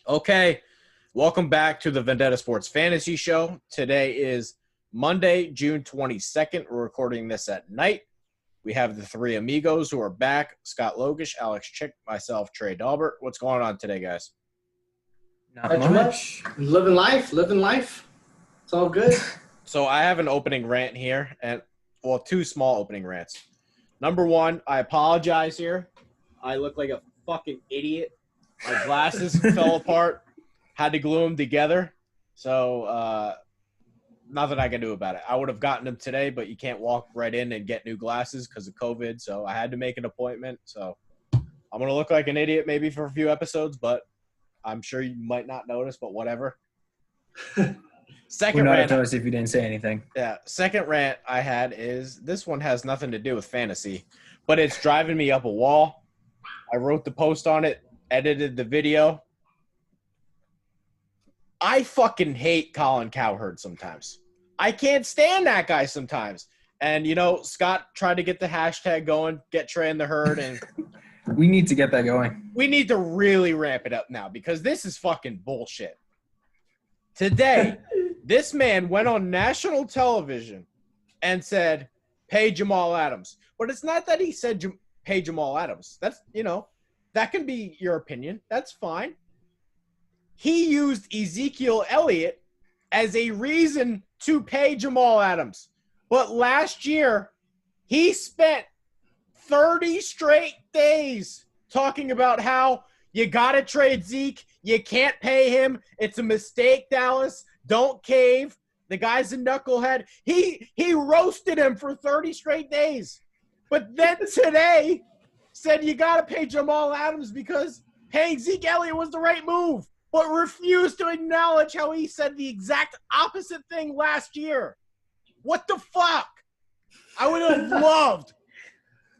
Okay, welcome back to the Vendetta Sports Fantasy Show. Today is Monday, June 22nd. We're recording this at night. We have the three amigos who are back: Scott Logush, Alex Chick, myself, Trey Daubert. What's going on today, guys? Not much. Living life. It's all good. So I have an opening rant here, and two small opening rants. Number one, I apologize here. I look like a fucking idiot. My glasses fell apart. Had to glue them together. So nothing I can do about it. I would have gotten them today, but you can't walk right in and get new glasses because of COVID. So I had to make an appointment. So I'm going to look like an idiot maybe for a few episodes, but I'm sure you might not notice, but whatever. Would not have noticed if you didn't say anything. Yeah. Second rant I had is this one has nothing to do with fantasy, but it's driving me up a wall. I wrote the post on it, edited the video. I fucking hate Colin Cowherd sometimes. I can't stand that guy sometimes. And, Scott tried to get the hashtag going, get Trey in the herd, and we need to get that going. We need to really ramp it up now because this is fucking bullshit. Today, this man went on national television and said, pay Jamal Adams. But it's not that he said pay Jamal Adams. That's, that can be your opinion. That's fine. He used Ezekiel Elliott as a reason to pay Jamal Adams. But last year, he spent 30 straight days talking about how you got to trade Zeke. You can't pay him. It's a mistake, Dallas. Don't cave. The guy's a knucklehead. He roasted him for 30 straight days. But then today said you got to pay Jamal Adams because paying Zeke Elliott was the right move, but refused to acknowledge how he said the exact opposite thing last year. What the fuck? I would have loved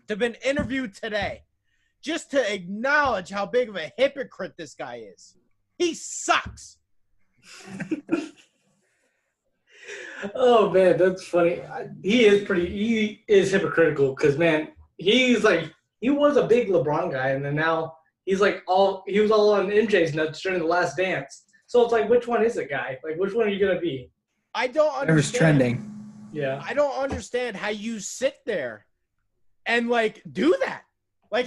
to have been interviewed today just to acknowledge how big of a hypocrite this guy is. He sucks. Oh, man, that's funny. He is hypocritical because, man, he was a big LeBron guy, and then now he was all on MJ's nuts during the Last Dance. So it's like, which one is it, guy? Like, which one are you going to be? I don't understand. Whatever's trending. Yeah. I don't understand how you sit there and, do that.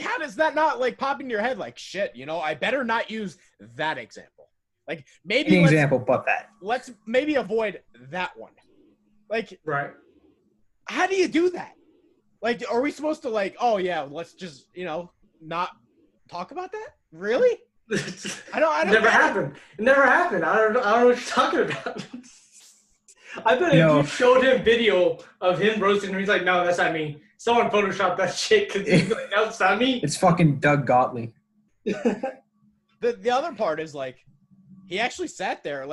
How does that not, pop in your head? Shit, I better not use that example. Maybe Any example but that. Let's maybe avoid that one. Right. How do you do that? Are we supposed to, oh, yeah, let's just, not talk about that? Really? I don't Never happened. It never happened. I don't know what you're talking about. I bet if you showed him video of him roasting him, he's like, no, that's not me. Someone photoshopped that shit because he's like, no, it's not me. It's fucking Doug Gottlieb. The other part is, he actually sat there.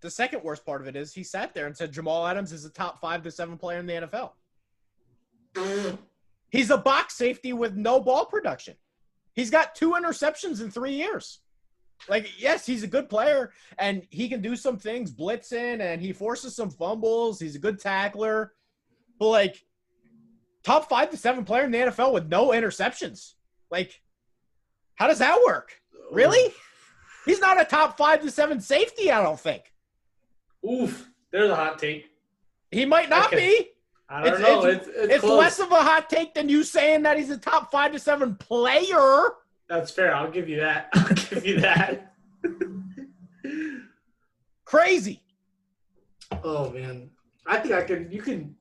The second worst part of it is he sat there and said Jamal Adams is a top 5 to 7 player in the NFL. He's a box safety with no ball production. He's got 2 interceptions in 3 years. Yes, he's a good player, and he can do some things blitzing, and he forces some fumbles. He's a good tackler. But, top 5 to 7 player in the NFL with no interceptions. How does that work? Really? He's not a top 5 to 7 safety, I don't think. Oof, there's a hot take. He might not be. I don't know. It's close. Less of a hot take than you saying that he's a top 5 to 7 player. That's fair. I'll give you that. I'll give you that. Crazy. Oh, man. I think you can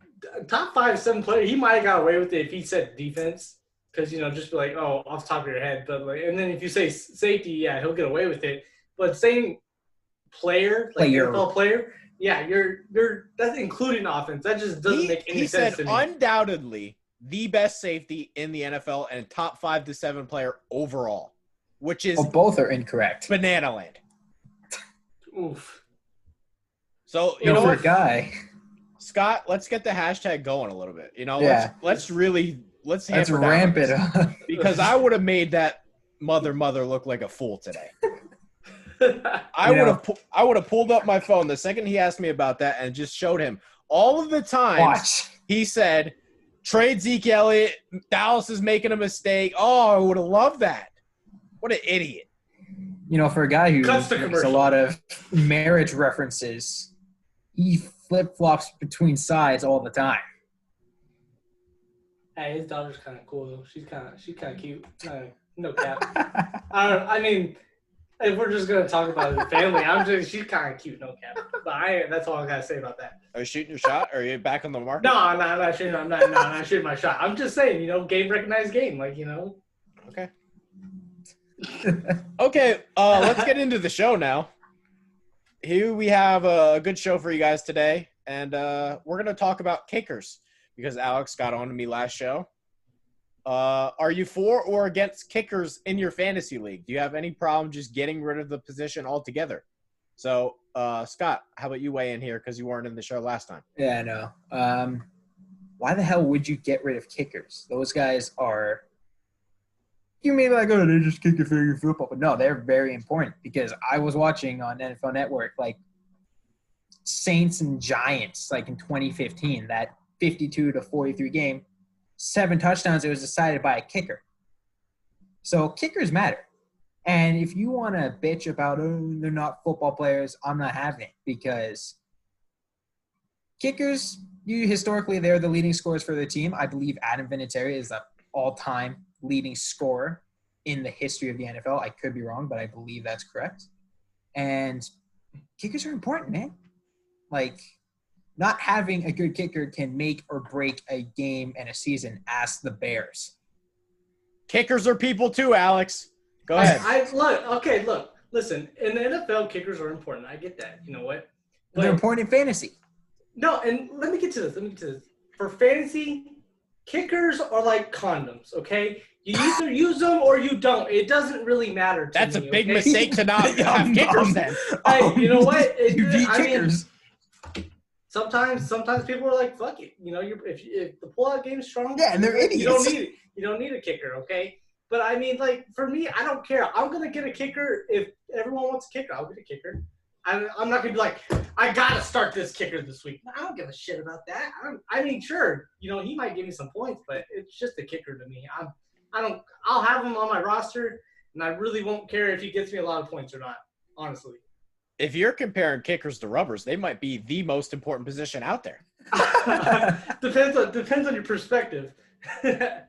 top 5, 7 player. He might have got away with it if he said defense. Because, just be like, oh, off the top of your head. But and then if you say safety, yeah, he'll get away with it. But saying player, NFL player, yeah, that's including offense. That just doesn't make any sense to me. He said undoubtedly the best safety in the NFL and top 5 to 7 player overall, which is both are incorrect. Banana land. Oof. So for a guy, Scott, let's get the hashtag going a little bit. Yeah. Let's ramp it up because I would have made that mother look like a fool today. I would have pulled up my phone the second he asked me about that and just showed him all of the times he said, trade Zeke Elliott, Dallas is making a mistake. Oh, I would have loved that. What an idiot. for a guy who Cuts the makes a commercial. lot of marriage references, he flip-flops between sides all the time. Hey, his daughter's kind of cool though. She's kind of cute. No cap. I mean, if we're just gonna talk about the family, she's kind of cute. No cap. But that's all I gotta say about that. Are you shooting your shot? Or are you back on the market? No, I'm not shooting. I'm not shooting my shot. I'm just saying, game recognized game. Okay. Okay, let's get into the show now. Here we have a good show for you guys today, and we're going to talk about kickers because Alex got on to me last show. Are you for or against kickers in your fantasy league? Do you have any problem just getting rid of the position altogether? So, Scott, how about you weigh in here because you weren't in the show last time? Yeah, I know. Why the hell would you get rid of kickers? Those guys are – you may be like, oh, they just kick your finger football. But no, they're very important because I was watching on NFL Network, Saints and Giants, in 2015, that 52-43 game, 7 touchdowns, it was decided by a kicker. So kickers matter. And if you want to bitch about, oh, they're not football players, I'm not having it because kickers, historically, they're the leading scorers for the team. I believe Adam Vinatieri is the all-time leading scorer in the history of the NFL. I could be wrong, but I believe that's correct. And kickers are important, man. Not having a good kicker can make or break a game and a season. Ask the Bears. Kickers are people too, Alex. Go ahead. Look. Listen, in the NFL, kickers are important. I get that. You know what? But they're important in fantasy. No, and let me get to this. For fantasy, kickers are like condoms, okay? You either use them or you don't. It doesn't really matter to That's me. a big okay? mistake to not have kickers then. Hey, you know what? You need kickers. Sometimes people are like, fuck it. If the pullout game's strong, yeah, and they're idiots. You don't need a kicker, okay? But I mean, for me, I don't care. I'm gonna get a kicker if everyone wants a kicker. I'll get a kicker. I'm not gonna be like, I gotta start this kicker this week. I don't give a shit about that. Sure, he might give me some points, but it's just a kicker to me. I'll have him on my roster, and I really won't care if he gets me a lot of points or not. Honestly. If you're comparing kickers to rubbers, they might be the most important position out there. Depends on your perspective.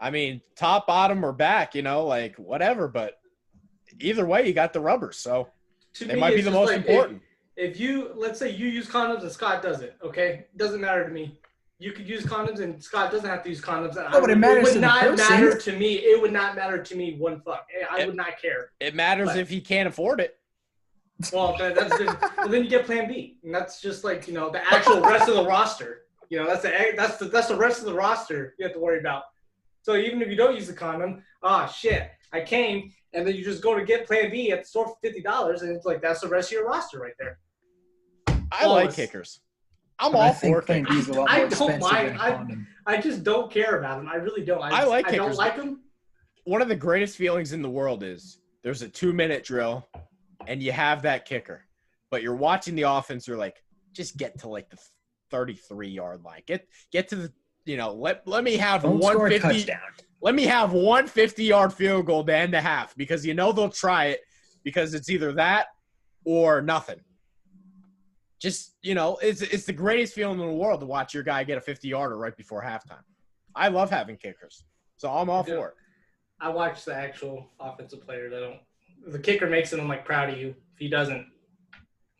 I mean, top, bottom, or back, whatever. But either way, you got the rubbers, so they might be the most important. If let's say you use condoms and Scott doesn't, okay? Doesn't matter to me. You could use condoms and Scott doesn't have to use condoms. But it matters to the person. Matter to me. It would not matter to me one fuck. I would not care. It matters if he can't afford it. Well, then you get Plan B, and that's just the actual rest of the roster. That's the rest of the roster you have to worry about. So even if you don't use the condom, shit, I came, and then you just go to get Plan B at the store for $50, and it's that's the rest of your roster right there. I like kickers. I'm all for kickers. I don't mind. I just don't care about them. I really don't. I like kickers. I don't like them. One of the greatest feelings in the world is there's a 2-minute drill, and you have that kicker, but you're watching the offense. You're like, just get to the 33-yard line. Get to the let me have Don't 150 score a touchdown. Let me have 150-yard field goal to end the half because they'll try it because it's either that or nothing. Just it's the greatest feeling in the world to watch your guy get a 50-yarder right before halftime. I love having kickers, so I'm all for it. I watch the actual offensive players. The kicker makes it. I'm proud of you. If he doesn't,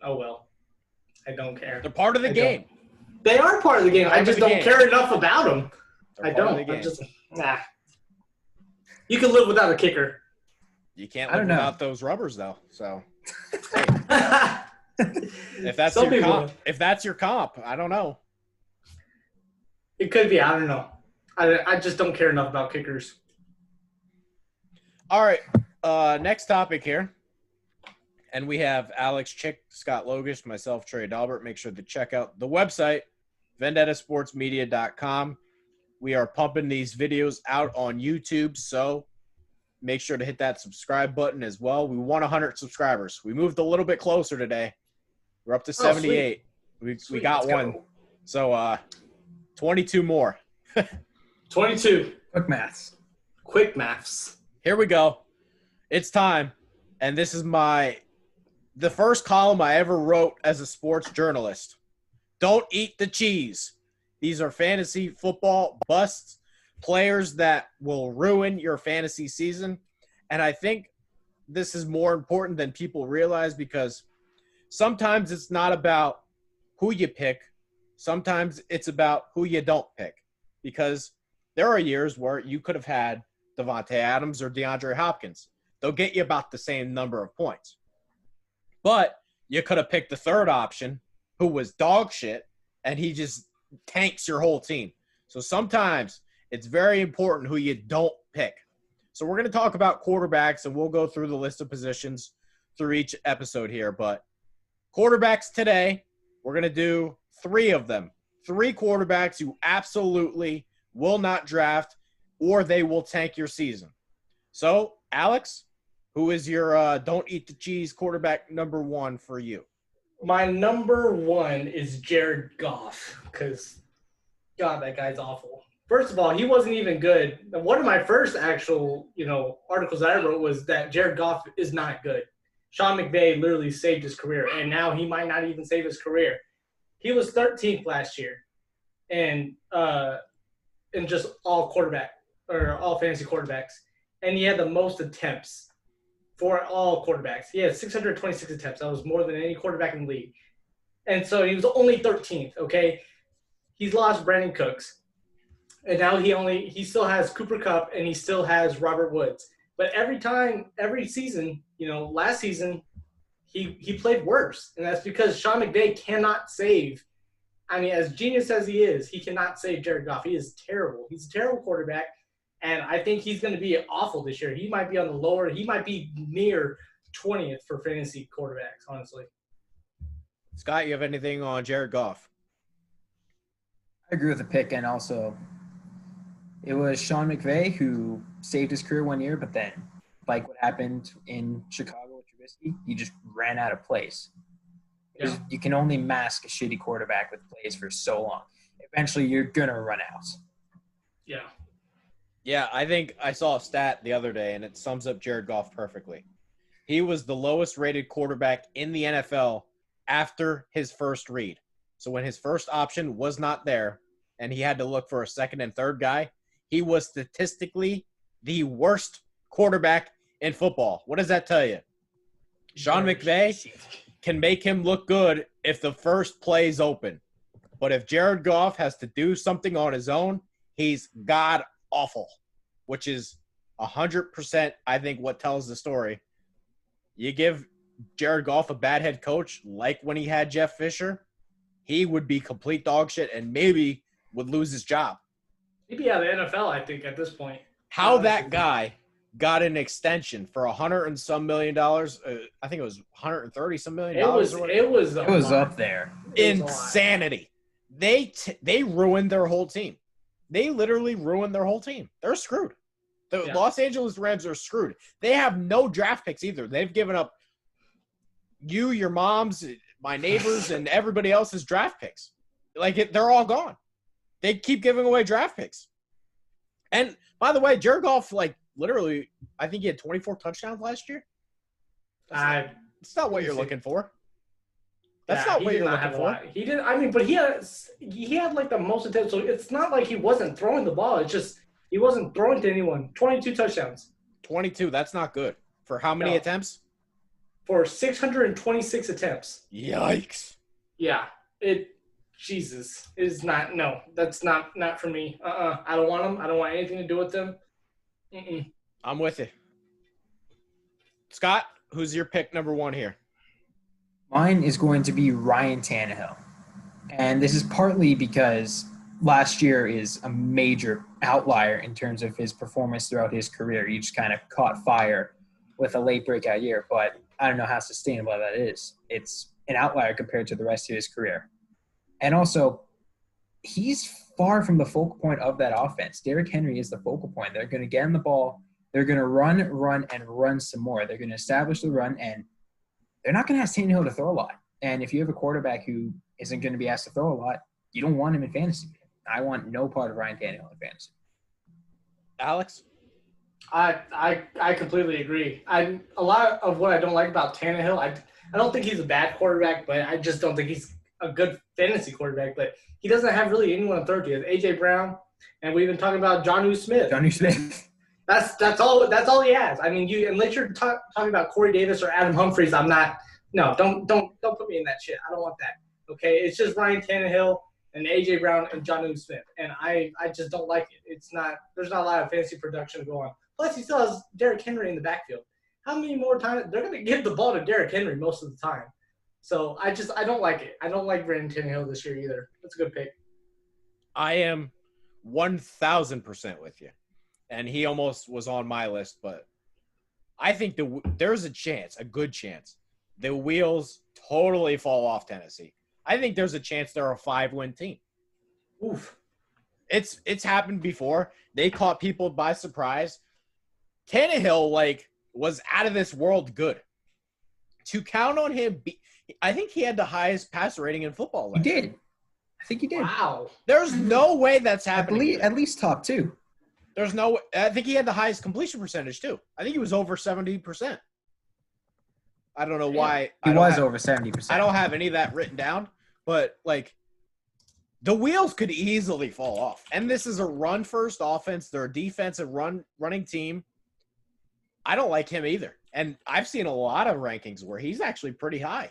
oh well. I don't care. They're part of the game. They are part of the game. I just don't care enough about them. I don't. You can live without a kicker. You can't live without those rubbers, though. So, if that's your comp, I don't know. It could be. I don't know. I just don't care enough about kickers. All right. Next topic here. And we have Alex Chick, Scott Logush, myself, Trey Daubert. Make sure to check out the website, vendettasportsmedia.com. We are pumping these videos out on YouTube, so make sure to hit that subscribe button as well. We want 100 subscribers. We moved a little bit closer today. We're up to 78. We got one. Go. So 22 more. 22. Quick maths. Quick maths. Here we go. It's time and this is the first column I ever wrote as a sports journalist. Don't eat the cheese. These are fantasy football busts, players that will ruin your fantasy season. And I think this is more important than people realize because sometimes it's not about who you pick. Sometimes it's about who you don't pick. Because there are years where you could have had Devontae Adams or DeAndre Hopkins. They'll get you about the same number of points. But you could have picked the third option who was dog shit, and he just tanks your whole team. So sometimes it's very important who you don't pick. So we're going to talk about quarterbacks, and we'll go through the list of positions through each episode here. But quarterbacks today, we're going to do 3 of them. 3 quarterbacks you absolutely will not draft, or they will tank your season. So, Alex, who is your don't eat the cheese quarterback number 1 for you? My number 1 is Jared Goff because, God, that guy's awful. First of all, he wasn't even good. One of my first actual, articles that I wrote was that Jared Goff is not good. Sean McVay literally saved his career, and now he might not even save his career. He was 13th last year, and in just all fantasy quarterbacks, and he had the most attempts for all quarterbacks. He had 626 attempts. That was more than any quarterback in the league, and so he was only 13th. Okay, he's lost Brandon Cooks. And now he still has Cooper Kupp and he still has Robert Woods. But every season, last season, he played worse. And that's because Sean McVay cannot save. I mean, as genius as he is, he cannot save Jared Goff. He is terrible. He's a terrible quarterback. And I think he's going to be awful this year. He might be on the lower. He might be near 20th for fantasy quarterbacks, honestly. Scott, you have anything on Jared Goff? I agree with the pick, and also it was Sean McVay who saved his career one year, but then, like what happened in Chicago with Trubisky, he just ran out of plays. Yeah. You can only mask a shitty quarterback with plays for so long. Eventually, you're going to run out. Yeah. Yeah, I think I saw a stat the other day, and it sums up Jared Goff perfectly. He was the lowest-rated quarterback in the NFL after his first read. So when his first option was not there, and he had to look for a second and third guy, he was statistically the worst quarterback in football. What does that tell you? Sean McVay can make him look good if the first play's open. But if Jared Goff has to do something on his own, he's god-awful, which is 100%, I think, what tells the story. You give Jared Goff a bad head coach, like when he had Jeff Fisher, he would be complete dog shit and maybe would lose his job. He'd be out of the NFL, I think, at this point. How that guy got an extension for $100 and some million, I think it was $130 some million. It was up there. Insanity. They ruined their whole team. They literally ruined their whole team. They're screwed. The Los Angeles Rams are screwed. They have no draft picks either. They've given up you, your moms, my neighbors, and everybody else's draft picks. They're all gone. They keep giving away draft picks. And, by the way, Jared Goff, literally, I think he had 24 touchdowns last year. It's not what you're looking for. That's not what you're looking for. He did. I mean, but he had the most attempts. So it's not like he wasn't throwing the ball. It's just he wasn't throwing to anyone. 22 touchdowns. 22. That's not good. For how many attempts? For 626 attempts. Yikes. Yeah. Jesus. Is not. No, that's not for me. I don't want them. I don't want anything to do with them. I'm with you. Scott, who's your pick number 1 here? Mine is going to be Ryan Tannehill. And this is partly because last year is a major outlier in terms of his performance throughout his career. He just kind of caught fire with a late breakout year, but I don't know how sustainable that is. It's an outlier compared to the rest of his career. And also, he's far from the focal point of that offense. Derrick Henry is the focal point. They're going to get him the ball. They're going to run some more. They're going to establish the run, and they're not going to ask Tannehill to throw a lot. And if you have a quarterback who isn't going to be asked to throw a lot, you don't want him in fantasy. I want no part of Ryan Tannehill in fantasy. Alex? I completely agree. A lot of what I don't like about Tannehill, I don't think he's a bad quarterback, but I just don't think he's a good fantasy quarterback. But he doesn't have really anyone to throw to. He has A.J. Brown, and we've been talking about Jonnu Smith. Jonnu Smith. That's all he has. I mean, unless you're talking about Corey Davis or Adam Humphries, I'm not. No, don't put me in that shit. I don't want that. Okay, it's just Ryan Tannehill and A.J. Brown and Jonnu Smith, and I just don't like it. There's not a lot of fantasy production going on. Plus, he still has Derrick Henry in the backfield. How many more times they're going to give the ball to Derrick Henry most of the time? So I don't like it. I don't like Brandon Tannehill this year either. That's a good pick. I am 1,000% with you, and he almost was on my list, but I think there's a good chance, the wheels totally fall off Tennessee. I think there's a chance they're a 5-win team. Oof. It's happened before. They caught people by surprise. Tannehill, was out of this world good. To count on him, I think he had the highest passer rating in football. He did. I think he did. Wow. There's no way that's happening. At least top 2. There's no – I think he had the highest completion percentage, too. I think he was over 70%. I don't know why. He was over 70%. I don't have any of that written down, but, the wheels could easily fall off. And this is a run-first offense. They're a defensive running team. I don't like him either. And I've seen a lot of rankings where he's actually pretty high.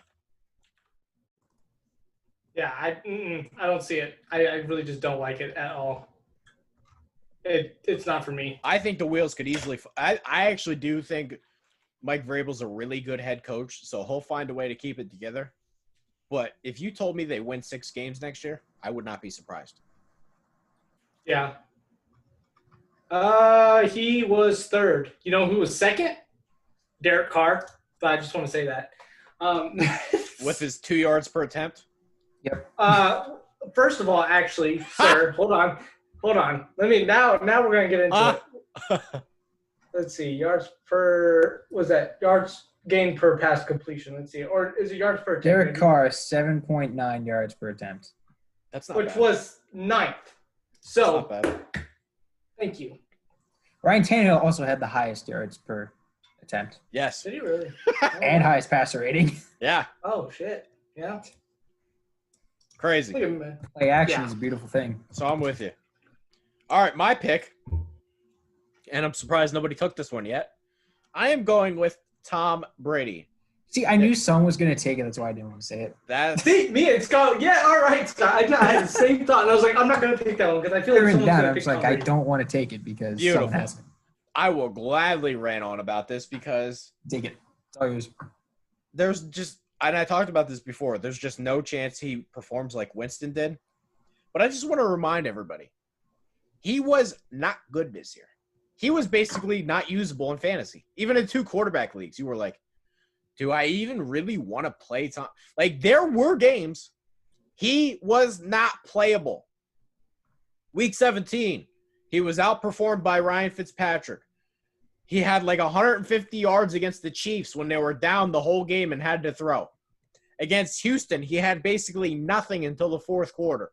Yeah, I don't see it. I really just don't like it at all. It's not for me. I think the wheels could easily – I actually do think Mike Vrabel's a really good head coach, so he'll find a way to keep it together. But if you told me they win 6 games next year, I would not be surprised. Yeah. He was third. You know who was second? Derek Carr. But I just want to say that. With his 2 yards per attempt? Yep. First of all, actually, sir, hold on. Now we're gonna get into it. Let's see, yards gained per pass completion? Let's see, or is it yards per attempt? Derek Carr 7.9 yards per attempt. That's not which bad. was 9th. So That's not bad. thank you. Ryan Tannehill also had the highest yards per attempt Yes. Did he really? and highest passer rating. Yeah. Oh shit. Yeah. Crazy. Look at him, man. Play action Yeah. is a beautiful thing. So I'm with you. All right, my pick, and I'm surprised nobody took this one yet. I am going with Tom Brady. See, I knew someone was going to take it. That's why I didn't want to say it. That's See, me and Scott. Yeah, all right, Scott. I had the same thought, and I was like, I'm not going to take that one because I feel like Written someone's down, going I to was pick like, Tom I Brady. don't want to take it because Beautiful. someone hasn't. I will gladly rant on about this because Take it. It's all yours. there's just, and I talked about this before, there's just no chance he performs like Winston did. But I just want to remind everybody, he was not good this year. He was basically not usable in fantasy. Even in 2 quarterback leagues, you were like, do I even really want to play Tom? Like, there were games he was not playable. Week 17, he was outperformed by Ryan Fitzpatrick. He had 150 yards against the Chiefs when they were down the whole game and had to throw. Against Houston, he had basically nothing until the 4th quarter.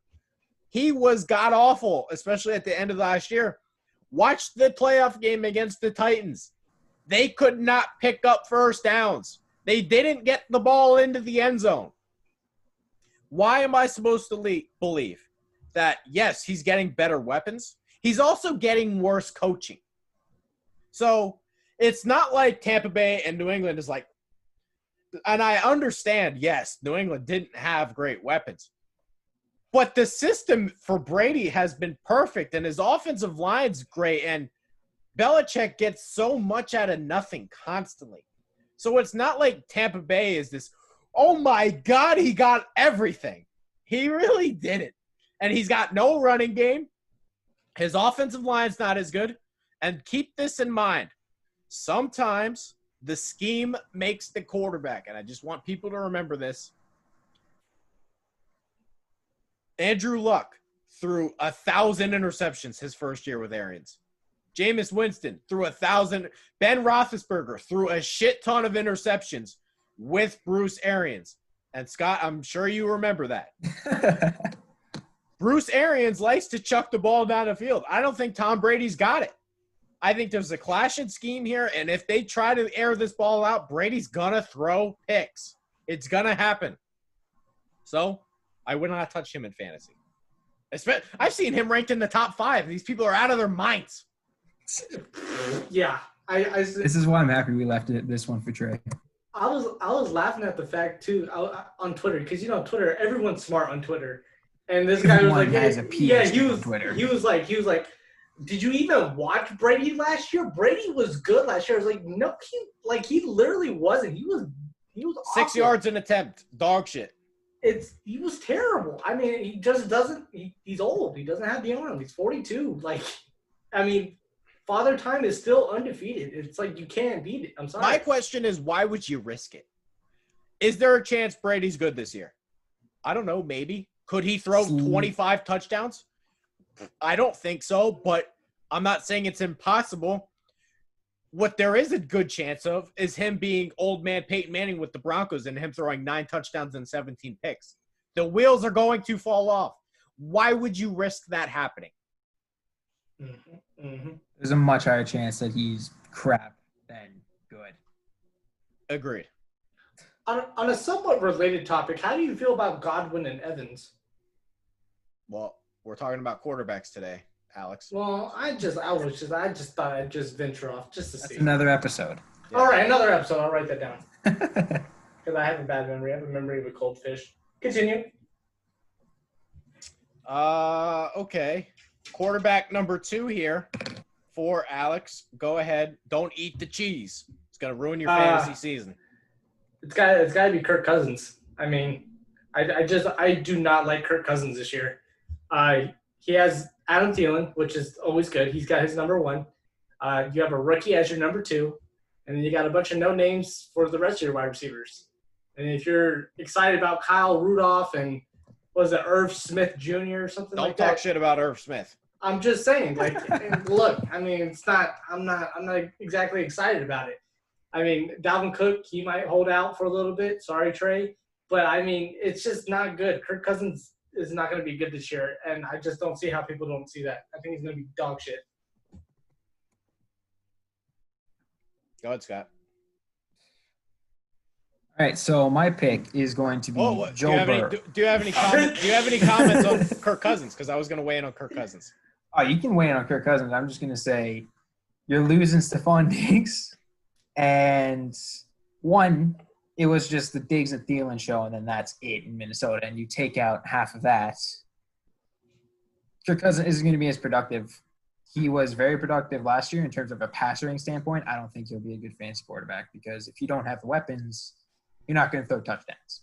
He was god-awful, especially at the end of last year. Watch the playoff game against the Titans. They could not pick up first downs. They didn't get the ball into the end zone. Why am I supposed to believe that, yes, he's getting better weapons? He's also getting worse coaching. So it's not like Tampa Bay and New England is like, and I understand, yes, New England didn't have great weapons. But the system for Brady has been perfect, and his offensive line's great, and Belichick gets so much out of nothing constantly. So it's not like Tampa Bay is this, oh my God, he got everything. He really didn't. And he's got no running game. His offensive line's not as good. And keep this in mind. Sometimes the scheme makes the quarterback, and I just want people to remember this. Andrew Luck threw 1,000 interceptions his first year with Arians. Jameis Winston threw 1,000. Ben Roethlisberger threw a shit ton of interceptions with Bruce Arians. And Scott, I'm sure you remember that. Bruce Arians likes to chuck the ball down the field. I don't think Tom Brady's got it. I think there's a clash in scheme here, and if they try to air this ball out, Brady's gonna throw picks. It's gonna happen. So I would not touch him in fantasy. I've seen him ranked in the top 5. These people are out of their minds. Yeah, This is why I'm happy we left this one for Trey. I was laughing at the fact too on Twitter, because Twitter, everyone's smart on Twitter, and this guy was like, he was like, did you even watch Brady last year? Brady was good last year. I was like, no, he literally wasn't. He was 6 awful. yards an attempt, dog shit. He was terrible. I mean, he just doesn't. He's old. He doesn't have the arm. He's 42. Father Time is still undefeated. It's like you can't beat it. I'm sorry. My question is, why would you risk it? Is there a chance Brady's good this year? I don't know. Maybe. Could he throw 25 touchdowns? I don't think so, but I'm not saying it's impossible. What there is a good chance of is him being old man Peyton Manning with the Broncos and him throwing 9 touchdowns and 17 picks. The wheels are going to fall off. Why would you risk that happening? Mm-hmm. Mm-hmm. There's a much higher chance that he's crap than good. Agreed. On a somewhat related topic, how do you feel about Godwin and Evans? Well, we're talking about quarterbacks today, Alex. Well, I just thought I'd just venture off just to see. Another episode. Yeah. All right, another episode. I'll write that down. Because I have a bad memory. I have a memory of a cold fish. Continue. Okay. Quarterback number 2 here for Alex. Go ahead. Don't eat the cheese. It's going to ruin your fantasy season. It's got to be Kirk Cousins. I mean, I do not like Kirk Cousins this year. He has Adam Thielen, which is always good. He's got his number 1. You have a rookie as your number 2, and then you got a bunch of no names for the rest of your wide receivers. And if you're excited about Kyle Rudolph and was it Irv Smith Jr. or something like that? Don't talk shit about Irv Smith. I'm just saying, look, I mean, I'm not exactly excited about it. I mean, Dalvin Cook, he might hold out for a little bit. Sorry, Trey. But, I mean, it's just not good. Kirk Cousins is not going to be good this year, and I just don't see how people don't see that. I think he's going to be dog shit. Go ahead, Scott. All right, so my pick is going to be Joe Burrow. Do you have any comments on Kirk Cousins? Because I was going to weigh in on Kirk Cousins. Oh, you can weigh in on Kirk Cousins. I'm just going to say you're losing Stephon Diggs. And one, it was just the Diggs and Thielen show, and then that's it in Minnesota. And you take out half of that. Kirk Cousins isn't going to be as productive. He was very productive last year in terms of a passing standpoint. I don't think he'll be a good fantasy quarterback because if you don't have the weapons, you're not going to throw touchdowns.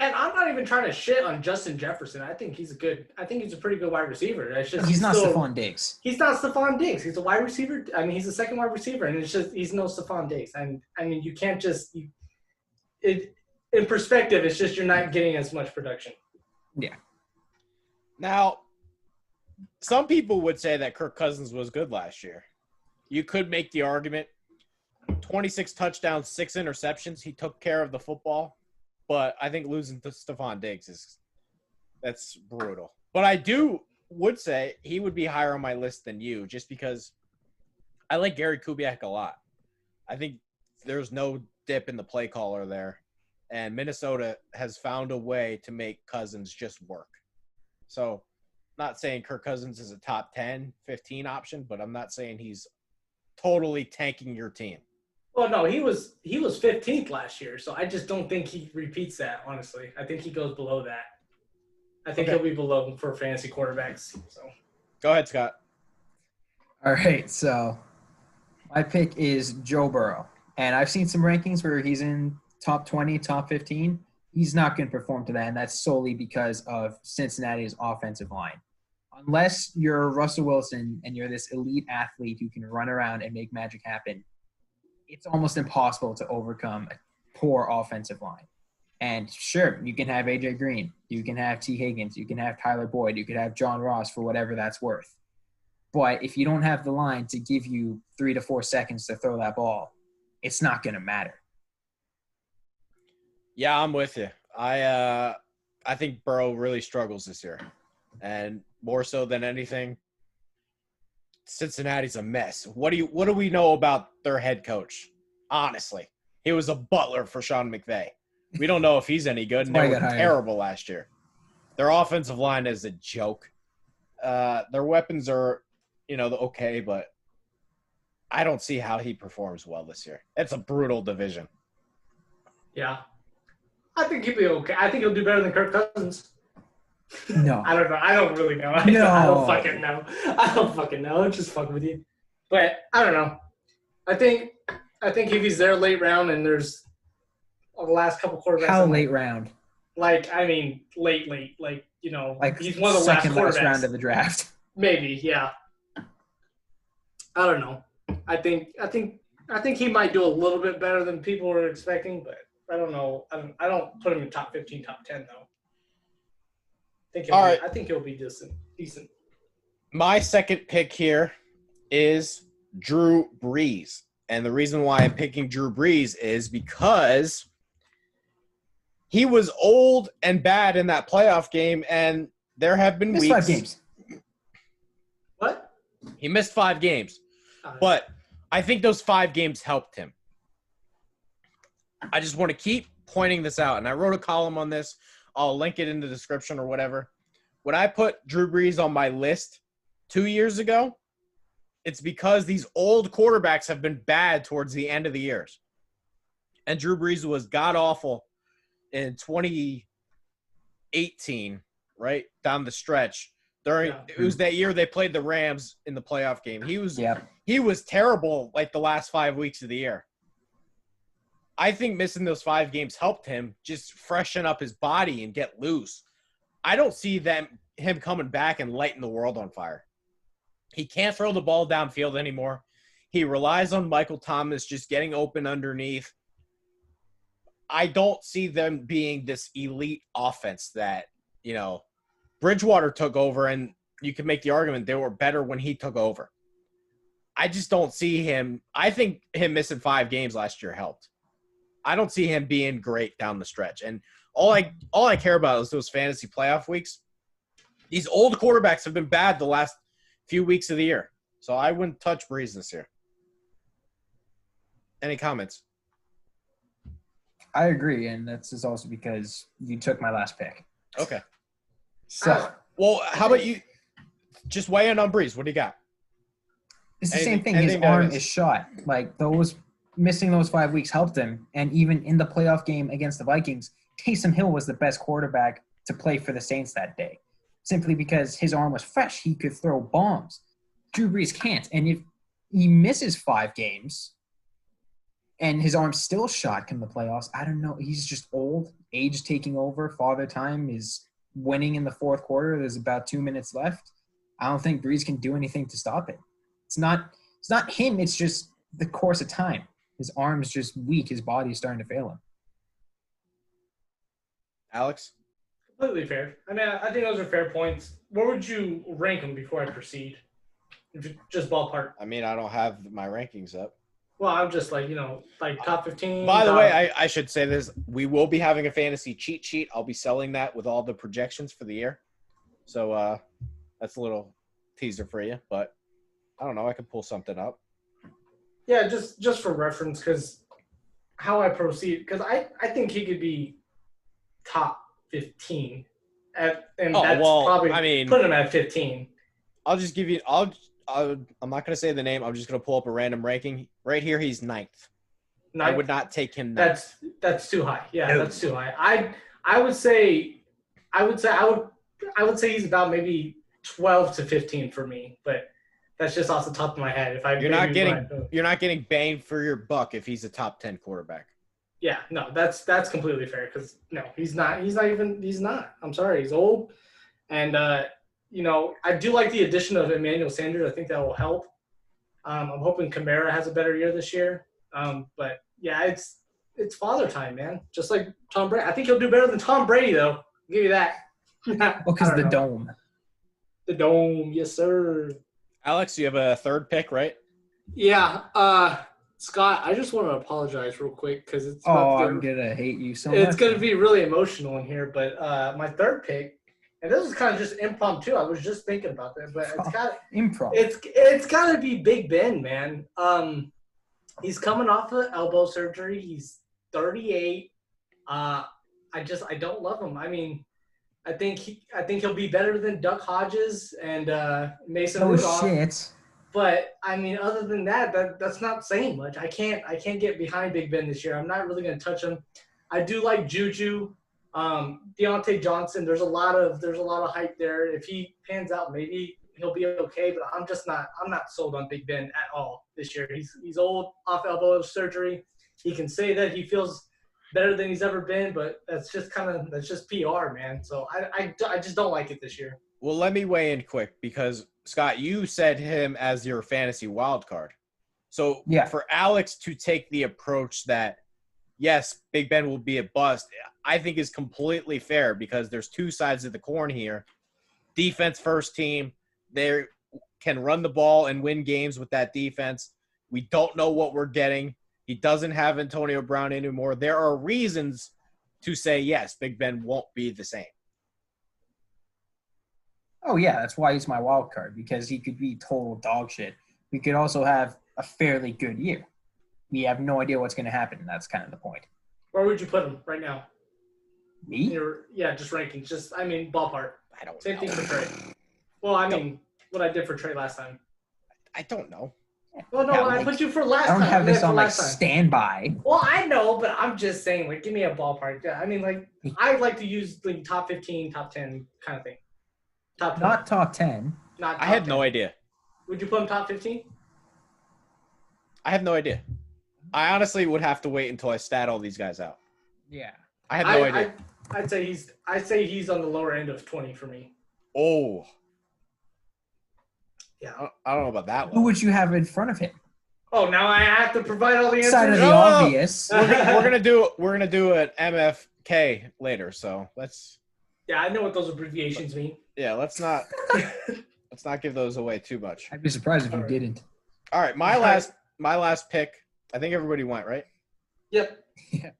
And I'm not even trying to shit on Justin Jefferson. I think he's a pretty good wide receiver. It's just he's not Stephon Diggs. He's not Stephon Diggs. He's a wide receiver. I mean, he's a second wide receiver, and it's just he's no Stephon Diggs. And I mean, you can't just in perspective. It's just you're not getting as much production. Yeah. Now, some people would say that Kirk Cousins was good last year. You could make the argument. 26 touchdowns, 6 interceptions. He took care of the football. But I think losing to Stephon Diggs that's brutal. But I would say he would be higher on my list than you just because I like Gary Kubiak a lot. I think there's no dip in the play caller there. And Minnesota has found a way to make Cousins just work. So not saying Kirk Cousins is a top 10, 15 option, but I'm not saying he's totally tanking your team. Well, no, he was 15th last year, so I just don't think he repeats that, honestly. I think he goes below that. I think he'll be below for fantasy quarterbacks. So go ahead, Scott. All right, so my pick is Joe Burrow. And I've seen some rankings where he's in top 20, top 15. He's not going to perform to that, and that's solely because of Cincinnati's offensive line. Unless you're Russell Wilson and you're this elite athlete who can run around and make magic happen, it's almost impossible to overcome a poor offensive line. And sure, you can have A.J. Green, you can have T. Higgins, you can have Tyler Boyd, you could have John Ross for whatever that's worth. But if you don't have the line to give you 3 to 4 seconds to throw that ball, it's not going to matter. Yeah, I'm with you. I think Burrow really struggles this year. And more so than anything, Cincinnati's a mess. What do we know about their head coach? Honestly, he was a butler for Sean McVay. We don't know if he's any good. And they were terrible last year. Their offensive line is a joke. Their weapons are, okay, but I don't see how he performs well this year. It's a brutal division. Yeah. I think he'll be okay. I think he'll do better than Kirk Cousins. No. I don't know. I don't really know. No. I don't fucking know. I'm just fucking with you. But I don't know. I think if he's there late round and there's the last couple quarterbacks. How late round? Late. Like, he's one of the last quarterbacks. Round of the draft. Maybe, yeah. I don't know. I think he might do a little bit better than people were expecting, but I don't know. I don't put him in top 15, top 10 though. I think he'll be decent. My second pick here is Drew Brees. And the reason why I'm picking Drew Brees is because he was old and bad in that playoff game, and there have been weeks. 5 games. What? He missed 5 games. But I think those 5 games helped him. I just want to keep pointing this out. And I wrote a column on this. I'll link it in the description or whatever. When I put Drew Brees on my list 2 years ago, it's because these old quarterbacks have been bad towards the end of the years. And Drew Brees was god-awful in 2018, right, down the stretch. It was that year they played the Rams in the playoff game. He was terrible like the last 5 weeks of the year. I think missing those 5 games helped him just freshen up his body and get loose. I don't see him coming back and lighting the world on fire. He can't throw the ball downfield anymore. He relies on Michael Thomas just getting open underneath. I don't see them being this elite offense that, Bridgewater took over, and you can make the argument they were better when he took over. I just don't see him. I think him missing 5 games last year helped. I don't see him being great down the stretch. And all I care about is those fantasy playoff weeks. These old quarterbacks have been bad the last few weeks of the year. So I wouldn't touch Brees this year. Any comments? I agree, and that's just also because you took my last pick. Okay. So, well, how about you just weigh in on Brees? What do you got? It's the same thing. His arm is shot. Like, missing those 5 weeks helped him. And even in the playoff game against the Vikings, Taysom Hill was the best quarterback to play for the Saints that day. Simply because his arm was fresh. He could throw bombs. Drew Brees can't. And if he misses 5 games and his arm's still shot come the playoffs, I don't know. He's just old. Age taking over. Father time is winning in the fourth quarter. There's about 2 minutes left. I don't think Brees can do anything to stop it. It's not him. It's just the course of time. His arm's just weak. His body's starting to fail him. Alex? Completely fair. I mean, I think those are fair points. Where would you rank them before I proceed? Just ballpark. I mean, I don't have my rankings up. Well, I'm just like top 15. By the way, I should say this. We will be having a fantasy cheat sheet. I'll be selling that with all the projections for the year. So that's a little teaser for you. But I don't know. I could pull something up. Yeah, just for reference, because how I proceed, because I think he could be top 15. Probably put him at 15. I'll just give you – I'm not going to say the name. I'm just going to pull up a random ranking. Right here, he's 9th. I would not take him 9th. That's too high. Yeah, no. That's too high. I would say he's about maybe 12 to 15 for me, but that's just off the top of my head. You're not getting bang for your buck if he's a top 10 quarterback. Yeah, no, that's completely fair because he's not. I'm sorry, he's old, and I do like the addition of Emmanuel Sanders. I think that will help. I'm hoping Kamara has a better year this year. But yeah, it's father time, man. Just like Tom Brady. I think he'll do better than Tom Brady, though. I'll give you that. Well, because the dome. The dome, yes, sir. Alex, you have a third pick, right? Yeah. Scott, I just want to apologize real quick because I'm gonna hate you so much. It's gonna be really emotional in here, but my third pick, And this is kind of just impromptu. I was just thinking about that, but Improv. it's got to be Big Ben, man. He's coming off of elbow surgery. He's 38. I don't love him. I mean, I think he'll be better than Duck Hodges and Mason Rudolph. Shit. But I mean, other than that's not saying much. I can't get behind Big Ben this year. I'm not really going to touch him. I do like Juju, Deontay Johnson. There's a lot of hype there. If he pans out, maybe he'll be okay. But I'm not sold on Big Ben at all this year. He's old, off elbow surgery. He can say that he feels better than he's ever been, but that's just PR, man. So I just don't like it this year. Well, let me weigh in quick because, Scott, you said him as your fantasy wild card. So for Alex to take the approach that, yes, Big Ben will be a bust, I think is completely fair because there's two sides of the coin here. Defense first team, they can run the ball and win games with that defense. We don't know what we're getting. He doesn't have Antonio Brown anymore. There are reasons to say, yes, Big Ben won't be the same. Oh, yeah, that's why he's my wild card, because he could be total dog shit. We could also have a fairly good year. We have no idea what's going to happen, and that's kind of the point. Where would you put him right now? Me? Just rankings. Ballpark. I don't know. Same thing for Trey. Well, I mean, what I did for Trey last time. I don't know. Well, no, I put you for last time. I don't have this on, standby. Well, I know, but I'm just saying, give me a ballpark. Yeah, I mean, I like to use top 15, top 10 kind of thing. Top 10. Not top 10. Not top I have 10. no idea. Would you put him top 15? I have no idea. I honestly would have to wait until I stat all these guys out. Yeah. I have no idea. I'd say he's on the lower end of 20 for me. Oh. Yeah. I don't know about that one. Who would you have in front of him? Oh, now I have to provide all the answers. Side of the obvious. We're gonna do an MFK later, so let's. Yeah, I know what those abbreviations mean. Yeah, let's not give those away too much. I'd be surprised if you didn't. All right, my last pick. I think everybody went right. Yep. Yeah.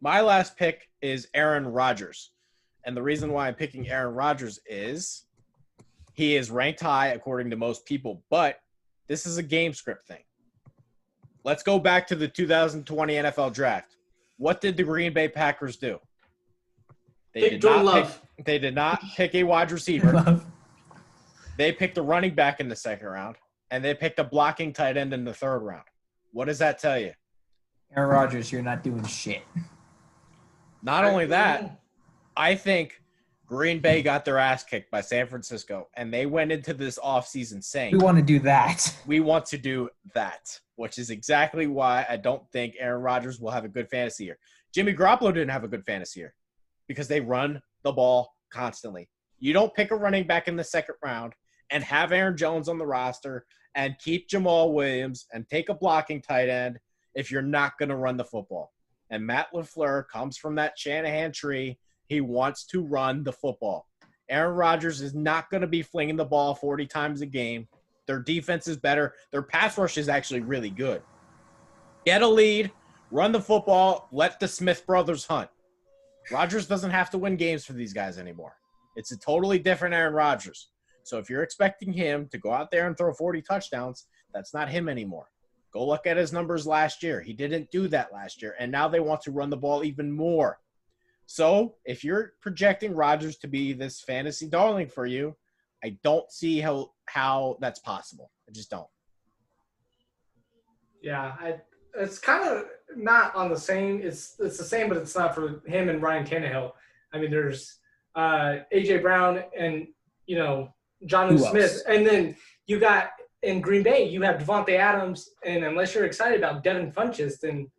My last pick is Aaron Rodgers, and the reason why I'm picking Aaron Rodgers is he is ranked high according to most people, but this is a game script thing. Let's go back to the 2020 NFL Draft. What did the Green Bay Packers do? They did not pick a wide receiver. They picked a running back in the second round, and they picked a blocking tight end in the third round. What does that tell you? Aaron Rodgers, you're not doing shit. Not only that, I think Green Bay got their ass kicked by San Francisco, and they went into this offseason saying, we want to do that. We want to do that, which is exactly why I don't think Aaron Rodgers will have a good fantasy year. Jimmy Garoppolo didn't have a good fantasy year because they run the ball constantly. You don't pick a running back in the second round and have Aaron Jones on the roster and keep Jamal Williams and take a blocking tight end if you're not going to run the football. And Matt LaFleur comes from that Shanahan tree. He wants to run the football. Aaron Rodgers is not going to be flinging the ball 40 times a game. Their defense is better. Their pass rush is actually really good. Get a lead, run the football, let the Smith brothers hunt. Rodgers doesn't have to win games for these guys anymore. It's a totally different Aaron Rodgers. So if you're expecting him to go out there and throw 40 touchdowns, that's not him anymore. Go look at his numbers last year. He didn't do that last year, and now they want to run the ball even more. So if you're projecting Rodgers to be this fantasy darling for you, I don't see how that's possible. I just don't. Yeah, it's kind of not on the same. It's the same, but it's not for him and Ryan Tannehill. I mean, there's A.J. Brown and, Jonnu Smith. And then you got in Green Bay, you have Devontae Adams. And unless you're excited about Devin Funchess, then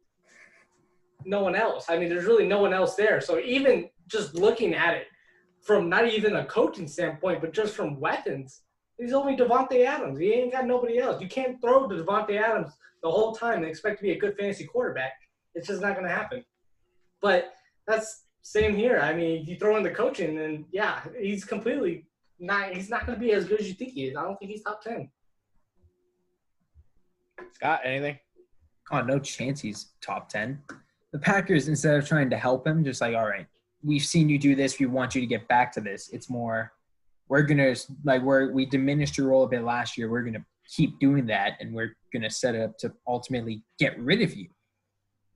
no one else. I mean, there's really no one else there. So even just looking at it from not even a coaching standpoint, but just from weapons, he's only Devontae Adams. He ain't got nobody else. You can't throw to Devontae Adams the whole time and expect to be a good fantasy quarterback. It's just not going to happen. But that's same here. I mean, you throw in the coaching, and yeah, he's completely not. He's not going to be as good as you think he is. I don't think he's top 10. Scott, anything? Oh, no chance he's top 10. The Packers, instead of trying to help him, just all right, we've seen you do this. We want you to get back to this. It's more, we're going to, we diminished your role a bit last year. We're going to keep doing that, and we're going to set it up to ultimately get rid of you.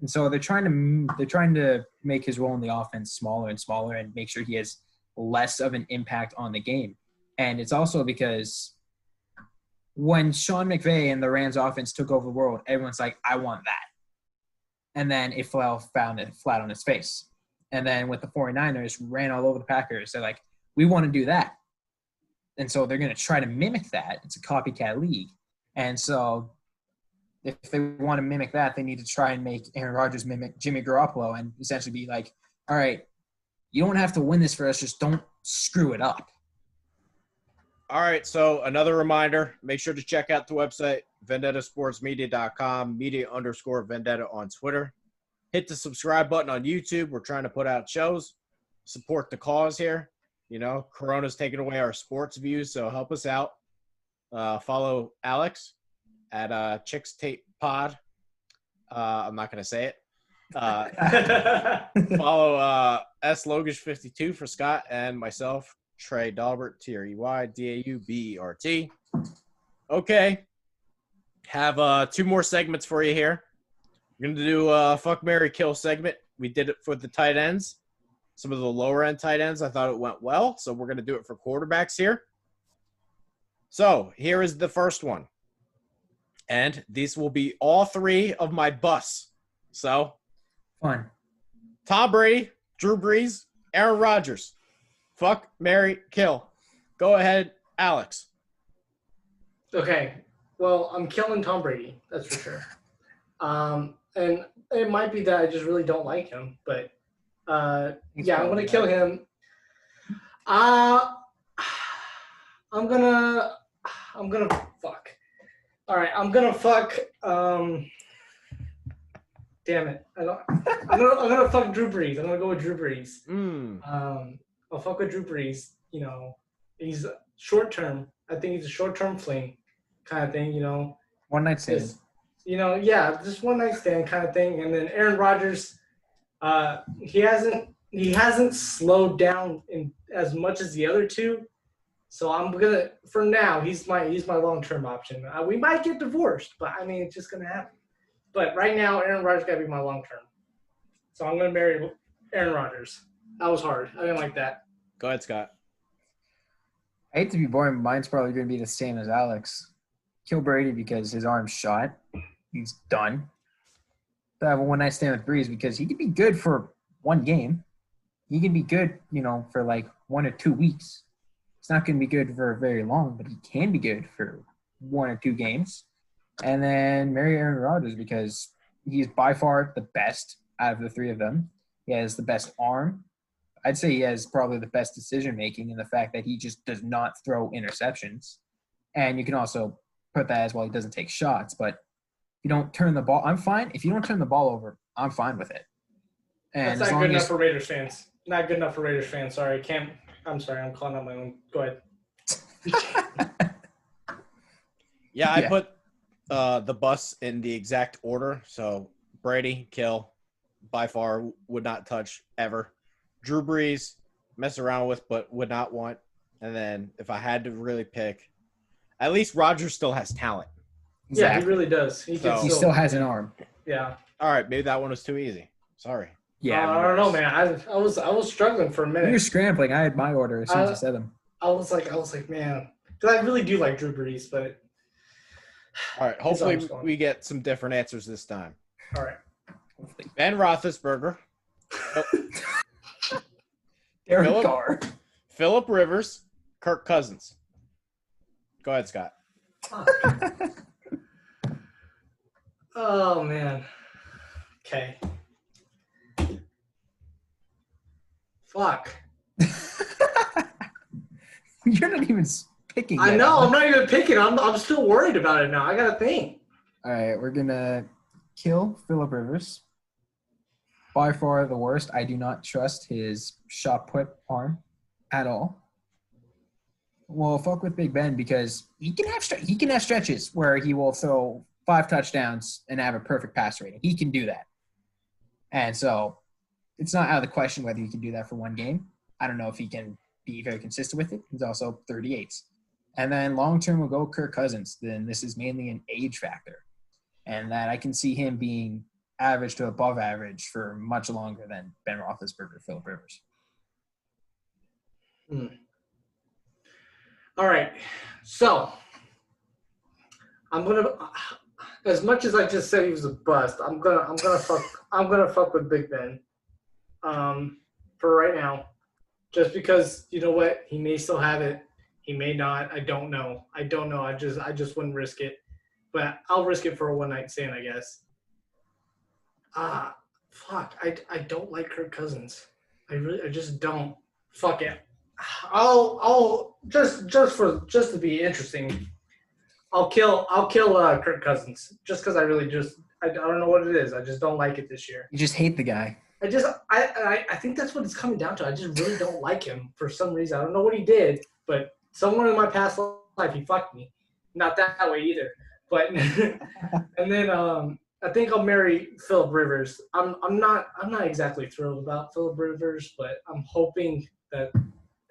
And so they're trying to make his role in the offense smaller and smaller and make sure he has less of an impact on the game. And it's also because when Sean McVay and the Rams offense took over the world, everyone's like, I want that. And then it found it flat on its face. And then with the 49ers, ran all over the Packers. They're like, we want to do that. And so they're going to try to mimic that. It's a copycat league. And so if they want to mimic that, they need to try and make Aaron Rodgers mimic Jimmy Garoppolo and essentially be like, all right, you don't have to win this for us. Just don't screw it up. All right, so another reminder, make sure to check out the website, vendettasportsmedia.com, media_vendetta on Twitter. Hit the subscribe button on YouTube. We're trying to put out shows, support the cause here. You know, Corona's taking away our sports views, so help us out. Follow Alex at Chicks Tape Pod. I'm not going to say it. Follow S Logush 52 for Scott and myself, Trey Daubert, TREYDAUBERT. Okay. Have 2 more segments for you here. We're going to do a Fuck, Marry, Kill segment. We did it for the tight ends. Some of the lower-end tight ends, I thought it went well, so we're going to do it for quarterbacks here. So here is the first one. And these will be all 3 of my busts. So, Fun. Tom Brady, Drew Brees, Aaron Rodgers. Fuck, marry, kill. Go ahead, Alex. Okay. Well, I'm killing Tom Brady. That's for sure. And it might be that I just really don't like him, but yeah, I'm gonna kill him. I'm gonna fuck. All right, I'm gonna fuck. Damn it! I'm gonna fuck Drew Brees. I'm gonna go with Drew Brees. I'll fuck with Drew Brees. You know, he's short term. I think he's a short term fling kind of thing. You know, One night stand. just, you know, yeah, just one night stand kind of thing. And then Aaron Rodgers, he hasn't slowed down in as much as the other 2. So I'm gonna, for now, he's my long term option. We might get divorced, but I mean, it's just gonna happen. But right now, Aaron Rodgers gotta be my long term. So I'm gonna marry Aaron Rodgers. That was hard. I didn't like that. Go ahead, Scott. I hate to be boring, but mine's probably going to be the same as Alex. Kill Brady because his arm's shot. He's done. But I have a one-night stand with Breeze because he could be good for 1 game. He can be good, you know, for like 1 or 2 weeks. It's not going to be good for very long, but he can be good for 1 or 2 games. And then marry Aaron Rodgers because he's by far the best out of the 3 of them. He has the best arm. I'd say he has probably the best decision-making in the fact that he just does not throw interceptions. And you can also put that as well, he doesn't take shots. But if you don't turn the ball – I'm fine. If you don't turn the ball over, I'm fine with it. And that's not good enough for Raiders fans. Not good enough for Raiders fans. Sorry. I'm sorry. I'm calling out my own. Go ahead. Yeah, I put the bus in the exact order. So Brady, kill, by far would not touch ever. Drew Brees, mess around with, but would not want. And then if I had to really pick, at least Rodgers still has talent. Exactly. Yeah, he really does. He still has an arm. Yeah. All right, maybe that one was too easy. Sorry. Yeah. I don't know, man. I was struggling for a minute. You were scrambling. I had my order as soon as you said them. I was like, man, because I really do like Drew Brees, but. All right. Hopefully we get some different answers this time. All right. Ben Roethlisberger. Derek Carr. Phillip Rivers. Kirk Cousins. Go ahead, Scott. Oh, man. Okay. Fuck. You're not even picking I know. I'm not even picking. I'm still worried about it now. I got to think. All right. We're going to kill Phillip Rivers. By far the worst. I do not trust his shot put arm at all. Well, fuck with Big Ben because he can have stretches where he will throw 5 touchdowns and have a perfect pass rating. He can do that. And so it's not out of the question whether he can do that for one game. I don't know if he can be very consistent with it. He's also 38. And then long-term we'll go Kirk Cousins. Then this is mainly an age factor. And that I can see him being average to above average for much longer than Ben Roethlisberger, Phillip Rivers. All right. So I'm gonna, as much as I just said he was a bust, I'm gonna fuck with Big Ben, for right now, just because you know what, he may still have it, he may not. I don't know. I just wouldn't risk it, but I'll risk it for a one night stand, I guess. Fuck. I don't like Kirk Cousins. I just don't. Fuck it. I'll just to be interesting. I'll kill Kirk Cousins just because I don't know what it is. I just don't like it this year. You just hate the guy. I think that's what it's coming down to. I just really don't like him for some reason. I don't know what he did, but somewhere in my past life he fucked me. Not that way either. But and then I think I'll marry Phillip Rivers. I'm not exactly thrilled about Phillip Rivers, but I'm hoping that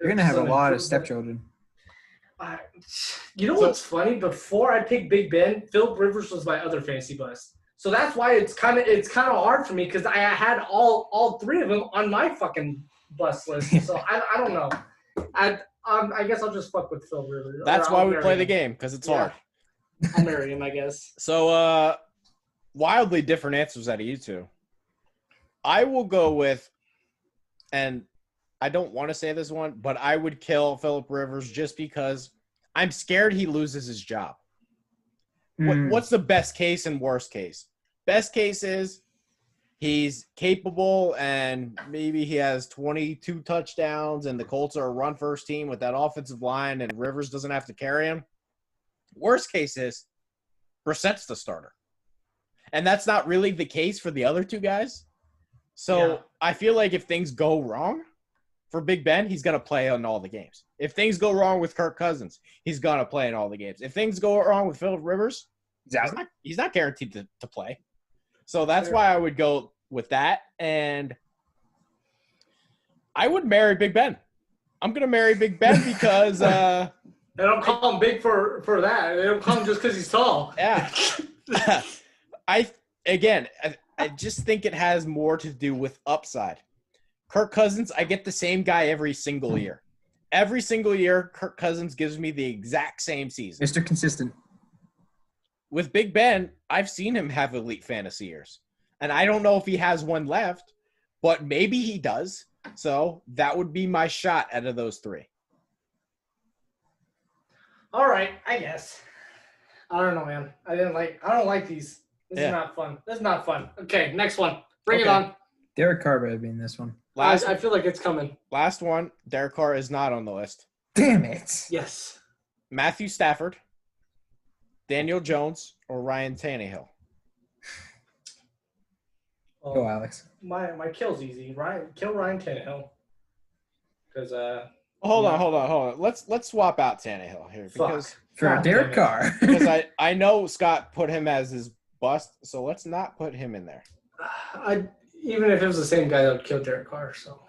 you're gonna have a lot of stepchildren. You know what's funny? Before I picked Big Ben, Phillip Rivers was my other fantasy bust. So that's why it's kind of hard for me because I had all three of them on my fucking bust list. So I don't know. I guess I'll just fuck with Phillip Rivers. That's why we play the game, because it's hard. I'll marry him, I guess. So wildly different answers out of you two. I will go with, and I don't want to say this one, but I would kill Phillip Rivers just because I'm scared he loses his job. What's the best case and worst case? Best case is he's capable and maybe he has 22 touchdowns and the Colts are a run-first team with that offensive line and Rivers doesn't have to carry him. Worst case is Brissett's the starter. And that's not really the case for the other two guys. So I feel like if things go wrong for Big Ben, he's going to play in all the games. If things go wrong with Kirk Cousins, he's going to play in all the games. If things go wrong with Phillip Rivers, he's not guaranteed to play. So that's why I would go with that. And I would marry Big Ben. I'm going to marry Big Ben because they don't call him big for that. They don't call him just because he's tall. Yeah. I just think it has more to do with upside. Kirk Cousins, I get the same guy every single year. Every single year, Kirk Cousins gives me the exact same season. Mr. Consistent. With Big Ben, I've seen him have elite fantasy years. And I don't know if he has one left, but maybe he does. So that would be my shot out of those three. All right, I guess. I don't know, man. I don't like these. This is not fun. Okay, next one. Bring it on. Derek Carr better be in this one. I feel like it's coming. Last one. Derek Carr is not on the list. Damn it. Yes. Matthew Stafford, Daniel Jones, or Ryan Tannehill. Go, Alex. My kill's easy. Kill Ryan Tannehill. Because Hold on. Let's swap out Tannehill here because for Derek Carr. Because I know Scott put him as his bust, so let's not put him in there. Even if it was the same guy that would kill Derek Carr, so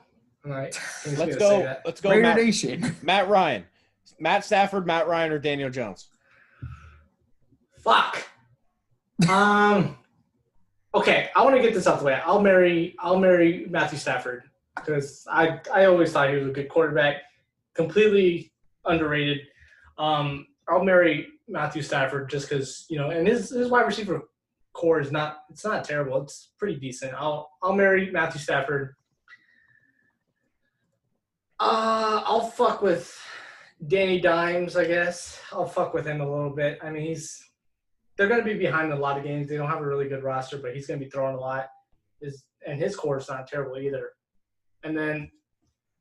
let's go. Raider Nation. Matt Ryan, Matt Stafford, Matt Ryan, or Daniel Jones. Fuck. Okay, I want to get this out the way. I'll marry Matthew Stafford because I always thought he was a good quarterback, completely underrated. I'll marry Matthew Stafford just because and his wide receiver core is not terrible. It's pretty decent. I'll marry Matthew Stafford. I'll fuck with Danny Dimes, I guess. I'll fuck with him a little bit. I mean, they're going to be behind in a lot of games. They don't have a really good roster, but he's going to be throwing a lot. And his core is not terrible either. And then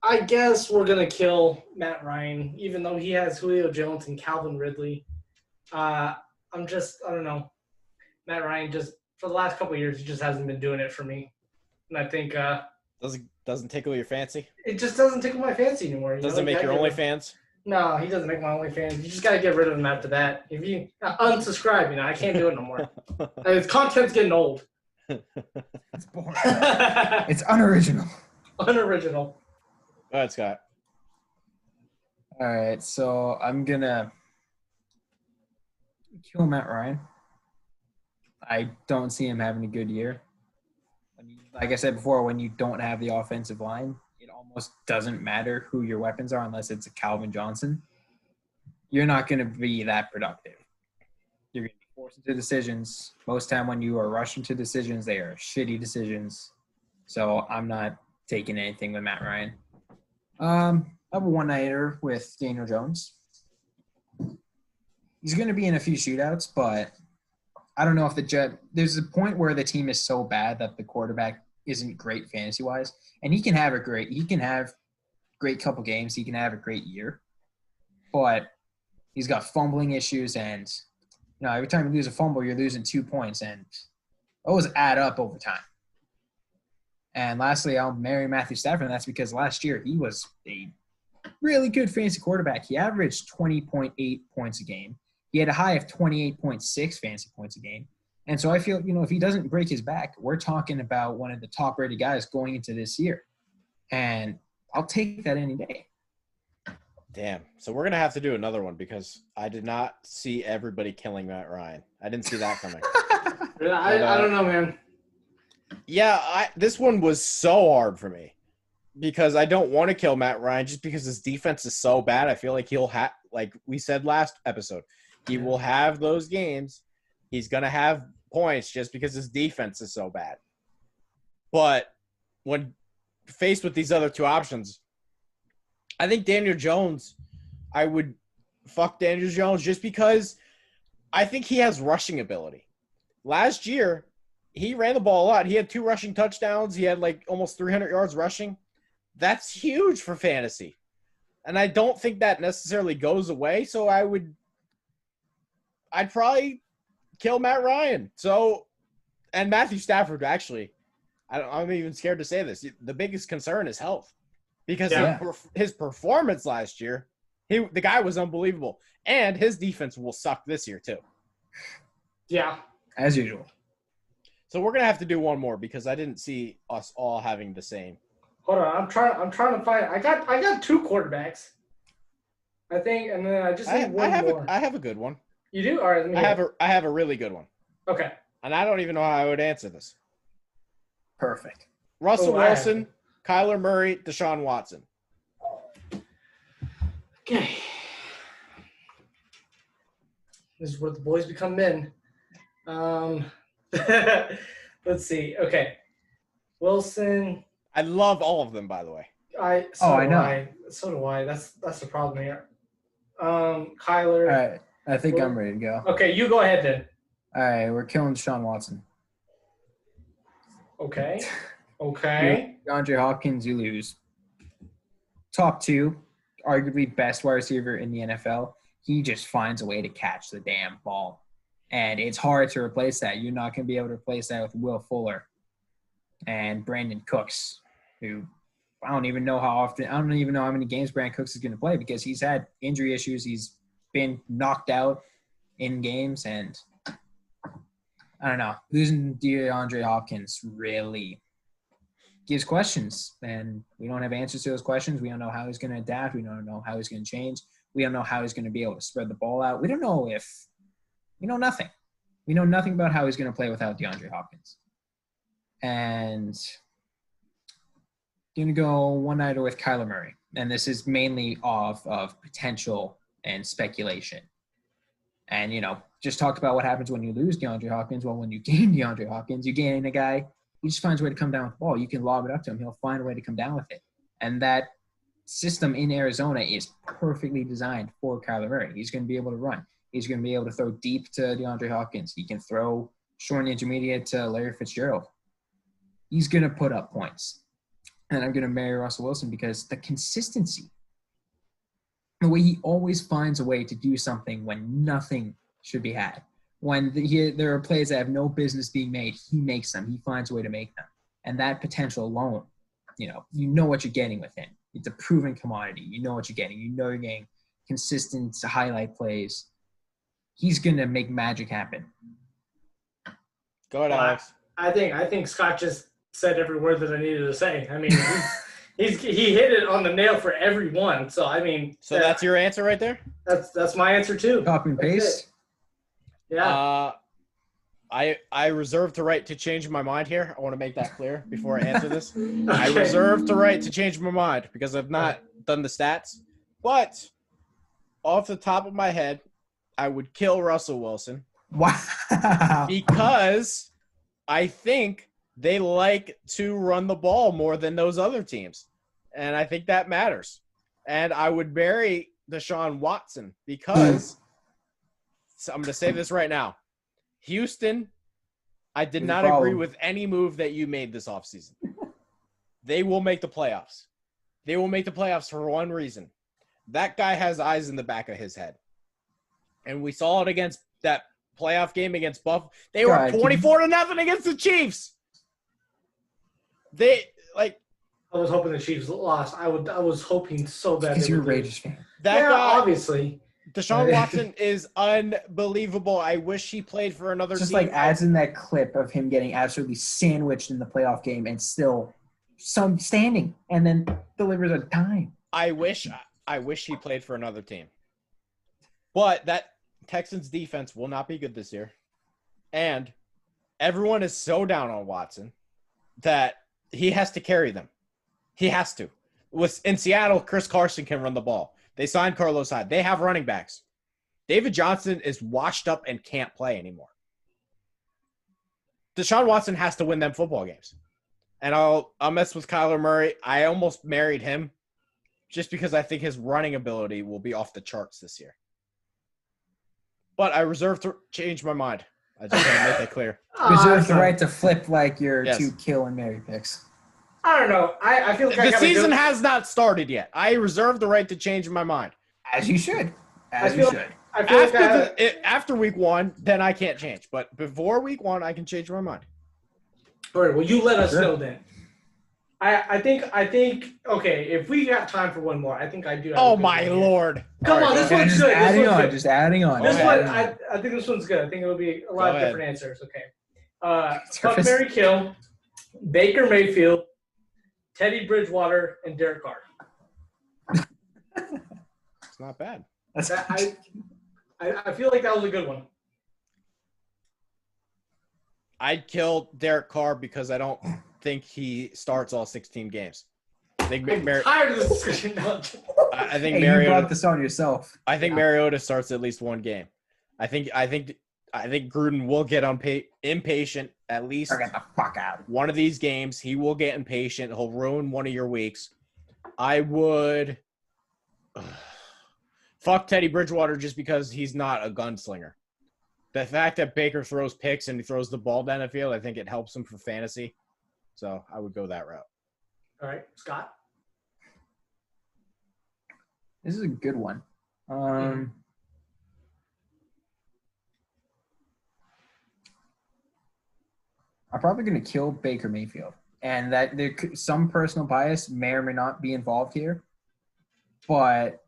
I guess we're going to kill Matt Ryan, even though he has Julio Jones and Calvin Ridley. I don't know. Matt Ryan just for the last couple of years, he just hasn't been doing it for me. And I think doesn't tickle your fancy. It just doesn't tickle my fancy anymore. Doesn't make your OnlyFans. No, he doesn't make my OnlyFans. You just got to get rid of him after that. If you unsubscribe, I can't do it no more. His content's getting old. It's boring. It's unoriginal. Unoriginal. All right, Scott. All right, so I'm going to kill Matt Ryan. I don't see him having a good year. Like I said before, when you don't have the offensive line, it almost doesn't matter who your weapons are unless it's a Calvin Johnson. You're not going to be that productive. You're going to be forced into decisions. Most time when you are rushing to decisions, they are shitty decisions. So I'm not taking anything with Matt Ryan. I have a one-nighter with Daniel Jones. He's going to be in a few shootouts, but I don't know if there's a point where the team is so bad that the quarterback isn't great fantasy-wise, and he can have great couple games. He can have a great year, but he's got fumbling issues, and every time you lose a fumble, you're losing 2 points, and those add up over time. And lastly, I'll marry Matthew Stafford, and that's because last year he was a really good fantasy quarterback. He averaged 20.8 points a game. He had a high of 28.6 fantasy points a game. And so I feel, if he doesn't break his back, we're talking about one of the top-rated guys going into this year. And I'll take that any day. Damn. So we're going to have to do another one because I did not see everybody killing Matt Ryan. I didn't see that coming. I don't know, man. Yeah, this one was so hard for me because I don't want to kill Matt Ryan just because his defense is so bad. I feel like he'll have, like we said last episode, he will have those games. He's going to have points just because his defense is so bad. But when faced with these other two options, I think Daniel Jones, I would fuck Daniel Jones just because I think he has rushing ability. Last year, he ran the ball a lot. He had 2 rushing touchdowns. He had like almost 300 yards rushing. That's huge for fantasy. And I don't think that necessarily goes away. So I'd probably kill Matt Ryan. So, and Matthew Stafford, actually, I'm even scared to say this. The biggest concern is health because his performance last year, the guy was unbelievable. And his defense will suck this year too. Yeah. As usual. So we're going to have to do one more because I didn't see us all having the same. Hold on, I'm trying to find. I got 2 quarterbacks, I think, and then I just need one more. I have a good one. You do? All right, let me I have a really good one. Okay. And I don't even know how I would answer this. Perfect. Russell Wilson, Kyler Murray, Deshaun Watson. Okay. This is where the boys become men. Let's see. Okay. Wilson. I love all of them, by the way. I know. So do I. That's the problem here. Kyler. All right. I think I'm ready to go. Okay, you go ahead then. All right, we're killing Deshaun Watson. Okay. DeAndre Hopkins, you lose. Top 2, arguably best wide receiver in the NFL. He just finds a way to catch the damn ball. And it's hard to replace that. You're not going to be able to replace that with Will Fuller and Brandon Cooks, who I don't even know how many games Brandon Cooks is going to play because he's had injury issues. He's been knocked out in games, and I don't know. Losing DeAndre Hopkins really gives questions, and we don't have answers to those questions. We don't know how he's going to adapt. We don't know how he's going to change. We don't know how he's going to be able to spread the ball out. We know nothing. We know nothing about how he's going to play without DeAndre Hopkins. And I'm going to go one-nighter with Kyler Murray. And this is mainly off of potential and speculation. And, just talked about what happens when you lose DeAndre Hopkins. Well, when you gain DeAndre Hopkins, you gain a guy, he just finds a way to come down with the ball. You can lob it up to him. He'll find a way to come down with it. And that system in Arizona is perfectly designed for Kyler Murray. He's going to be able to run. He's going to be able to throw deep to DeAndre Hopkins. He can throw short and intermediate to Larry Fitzgerald. He's going to put up points. And I'm going to marry Russell Wilson because the consistency, the way he always finds a way to do something when nothing should be had. When there are plays that have no business being made, he makes them. He finds a way to make them. And that potential alone, you know what you're getting with him. It's a proven commodity. You know what you're getting. You're getting consistent highlight plays. He's going to make magic happen. Go ahead, Alex. I think Scott just said every word that I needed to say. I mean, he hit it on the nail for everyone. So I mean, So that's your answer right there? That's my answer too. Copy and paste. Yeah. I reserve the right to change my mind here. I want to make that clear before I answer this. Okay. I reserve the right to change my mind because I've not done the stats. But off the top of my head, I would kill Russell Wilson. Wow. Because I think they like to run the ball more than those other teams. And I think that matters. And I would marry Deshaun Watson because so I'm going to say this right now. Houston, I did not agree with any move that you made this offseason. They will make the playoffs. They will make the playoffs for one reason. That guy has eyes in the back of his head. And we saw it against that playoff game against Buff. They were 24-0 against the Chiefs. I was hoping the Chiefs lost. I was hoping so bad. Because you're a Raiders fan. That guy, obviously. Deshaun Watson is unbelievable. I wish he played for another team. Just like adds in that clip of him getting absolutely sandwiched in the playoff game and still some standing and then delivers a dime. I wish he played for another team. But that Texans defense will not be good this year. And everyone is so down on Watson that he has to carry them. He has to. In Seattle, Chris Carson can run the ball. They signed Carlos Hyde. They have running backs. David Johnson is washed up and can't play anymore. Deshaun Watson has to win them football games. And I'll mess with Kyler Murray. I almost married him just because I think his running ability will be off the charts this year. But I reserve to change my mind. I just want to make that clear. Reserve the right to flip like your two kill and marry picks. I don't know. I feel like the season has not started yet. I reserve the right to change my mind. As you should. After week 1, then I can't change. But before week 1, I can change my mind. All right. Well, you let us know then. I think. Okay, if we got time for one more, I think I do. Oh my lord! Come on, this one's good. Just adding on. This one, I think this one's good. I think it'll be a lot of different answers. Okay. Fuck, marry, kill. Baker Mayfield, Teddy Bridgewater, and Derek Carr. It's not bad. I feel like that was a good one. I'd kill Derek Carr because I don't think he starts all 16 games. I think tired of this discussion. I think you brought this on yourself. I think Mariota starts at least one game. I think Gruden will get impatient at least. Get the fuck out. One of these games, he will get impatient. He'll ruin one of your weeks. I would fuck Teddy Bridgewater just because he's not a gunslinger. The fact that Baker throws picks and he throws the ball down the field, I think it helps him for fantasy. So I would go that route. All right, Scott. This is a good one. I'm probably going to kill Baker Mayfield. And that some personal bias may or may not be involved here. But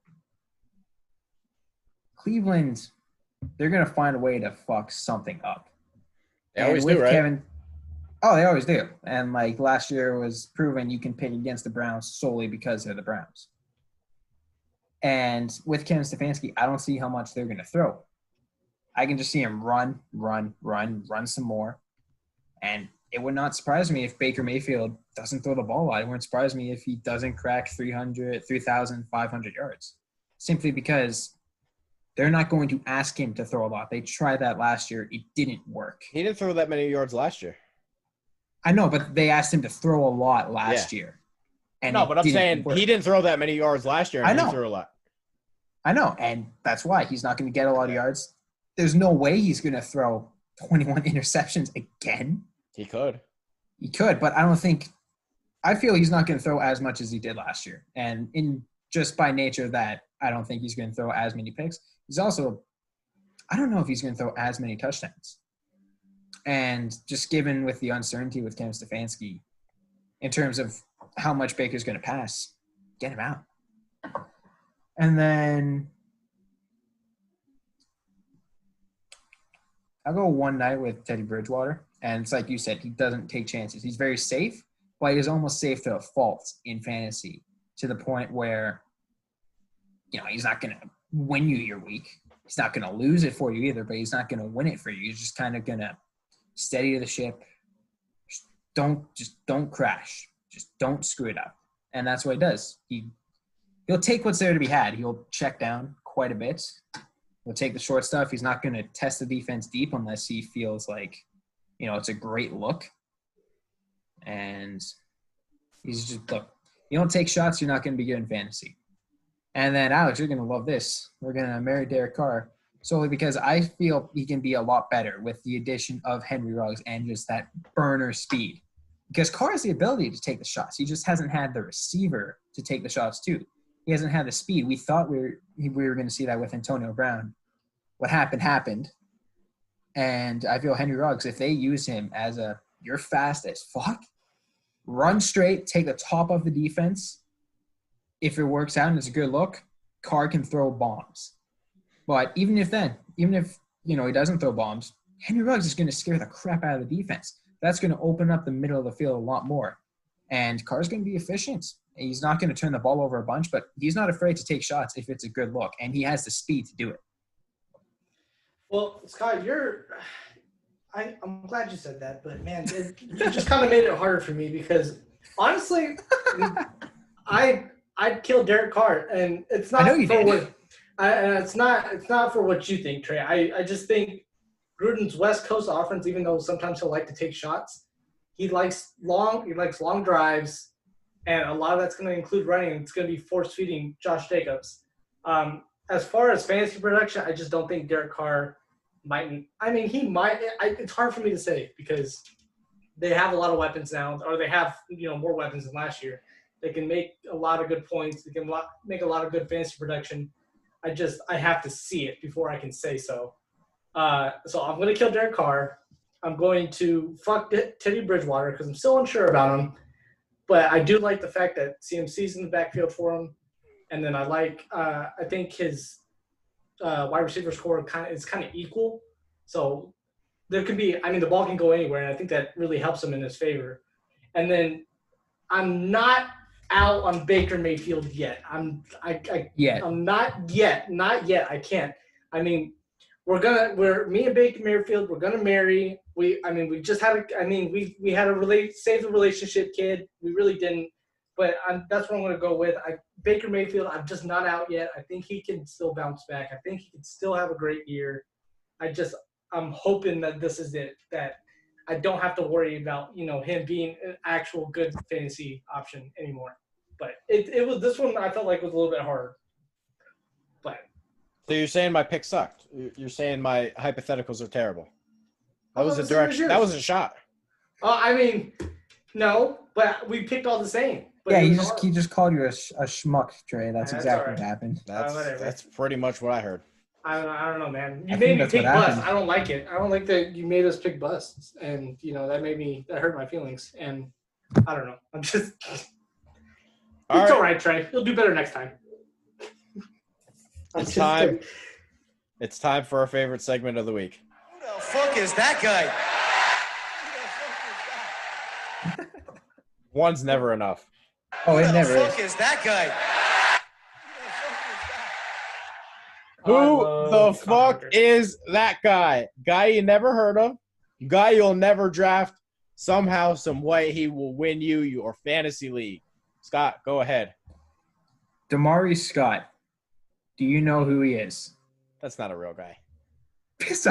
Cleveland, they're going to find a way to fuck something up. They always do, right? They always do. And like last year was proven you can pick against the Browns solely because they're the Browns. And with Kevin Stefanski, I don't see how much they're going to throw. I can just see him run some more. And it would not surprise me if Baker Mayfield doesn't throw the ball a lot. It wouldn't surprise me if he doesn't crack 3,500 yards. Simply because they're not going to ask him to throw a lot. They tried that last year. It didn't work. He didn't throw that many yards last year. I know, but they asked him to throw a lot last year. And no, but I'm saying he didn't throw that many yards last year. And I know. He threw a lot. I know, and that's why he's not going to get a lot of yards. There's no way he's going to throw 21 interceptions again. He could, but I don't think – I feel he's not going to throw as much as he did last year. And just by nature of that, I don't think he's going to throw as many picks. He's also – I don't know if he's going to throw as many touchdowns. And just given with the uncertainty with Kevin Stefanski in terms of how much Baker's going to pass, get him out. And then I'll go one night with Teddy Bridgewater. And it's like you said, he doesn't take chances. He's very safe, but he's almost safe to a fault in fantasy to the point where, he's not going to win you your week. He's not going to lose it for you either, but he's not going to win it for you. He's just kind of going to steady the ship. Just don't crash. Just don't screw it up. And that's what he does. He'll take what's there to be had. He'll check down quite a bit. He'll take the short stuff. He's not going to test the defense deep unless he feels like, it's a great look. And he's just, look, you don't take shots, you're not going to be good in fantasy. And then, Alex, you're going to love this. We're going to marry Derek Carr solely because I feel he can be a lot better with the addition of Henry Ruggs and just that burner speed. Because Carr has the ability to take the shots. He just hasn't had the receiver to take the shots too. He hasn't had the speed. We thought we were going to see that with Antonio Brown. What happened. And I feel Henry Ruggs, if they use him as you're fast as fuck, run straight, take the top of the defense. If it works out and it's a good look, Carr can throw bombs. But even if he doesn't throw bombs, Henry Ruggs is going to scare the crap out of the defense. That's going to open up the middle of the field a lot more. And Carr's going to be efficient. He's not going to turn the ball over a bunch, but he's not afraid to take shots if it's a good look. And he has the speed to do it. Well, Scott, I'm glad you said that, but man, you just kind of made it harder for me because honestly, I'd kill Derek Carr, and it's not it's not for what you think, Trey. I just think Gruden's West Coast offense, even though sometimes he'll like to take shots, he likes long drives, and a lot of that's going to include running. It's going to be force feeding Josh Jacobs. As far as fantasy production, I just don't think Derek Carr might. I mean, he might. It's hard for me to say because they have a lot of weapons now, or they have more weapons than last year. They can make a lot of good points. They can make a lot of good fantasy production. I have to see it before I can say so. So I'm going to kill Derek Carr. I'm going to fuck Teddy Bridgewater because I'm still unsure about him. But I do like the fact that CMC's in the backfield for him. And then I think his wide receiver score is kind of equal. So there could be, the ball can go anywhere, and I think that really helps him in his favor. And then I'm not out on Baker Mayfield yet. I'm not yet. I can't. Me and Baker Mayfield, we're gonna marry. We had a save the relationship kid. We really didn't, but that's what I'm gonna go with. Baker Mayfield, I'm just not out yet. I think he can still bounce back. I think he can still have a great year. I'm hoping that this is it, that I don't have to worry about, him being an actual good fantasy option anymore. But it was, this one I felt like was a little bit harder. But so you're saying my pick sucked. You're saying my hypotheticals are terrible. That was a direction. That was a shot. No, but we picked all the same. But yeah, he just called you a schmuck, Trey. That's exactly right. what happened. That's pretty much what I heard. I don't know, man. You made me pick bust. I don't like it. I don't like that you made us pick busts, and that hurt my feelings. And I don't know. I'm just. It's all right, Trey. You'll do better next time. It's time. It's time for our favorite segment of the week. Who the fuck is that guy? One's never enough. Oh, it never is. Who the fuck is that guy? Who the fuck is that guy? Guy you never heard of. Guy you'll never draft. Somehow, some way, he will win you your fantasy league. Scott, go ahead. Damari Scott. Do you know who he is? That's not a real guy. Is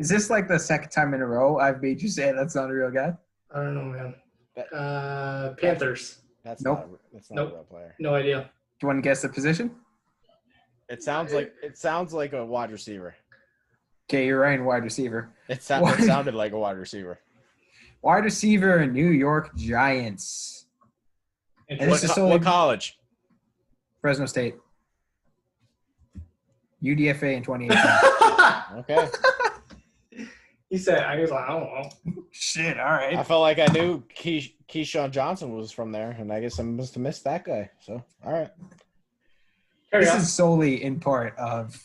this like the second time in a row I've made you say that's not a real guy? I don't know, man. Panthers. That's nope. not a real player. No idea. Do you want to guess the position? It sounds like a wide receiver. Okay, you're right, wide receiver. It sounded like a wide receiver. Wide receiver, New York Giants. And what college? Fresno State. UDFA in 2018. Okay. He said, I was like, I don't know. Shit, all right. I felt like I knew Keyshawn Johnson was from there, and I guess I must have missed that guy. So, all right. This is solely in part of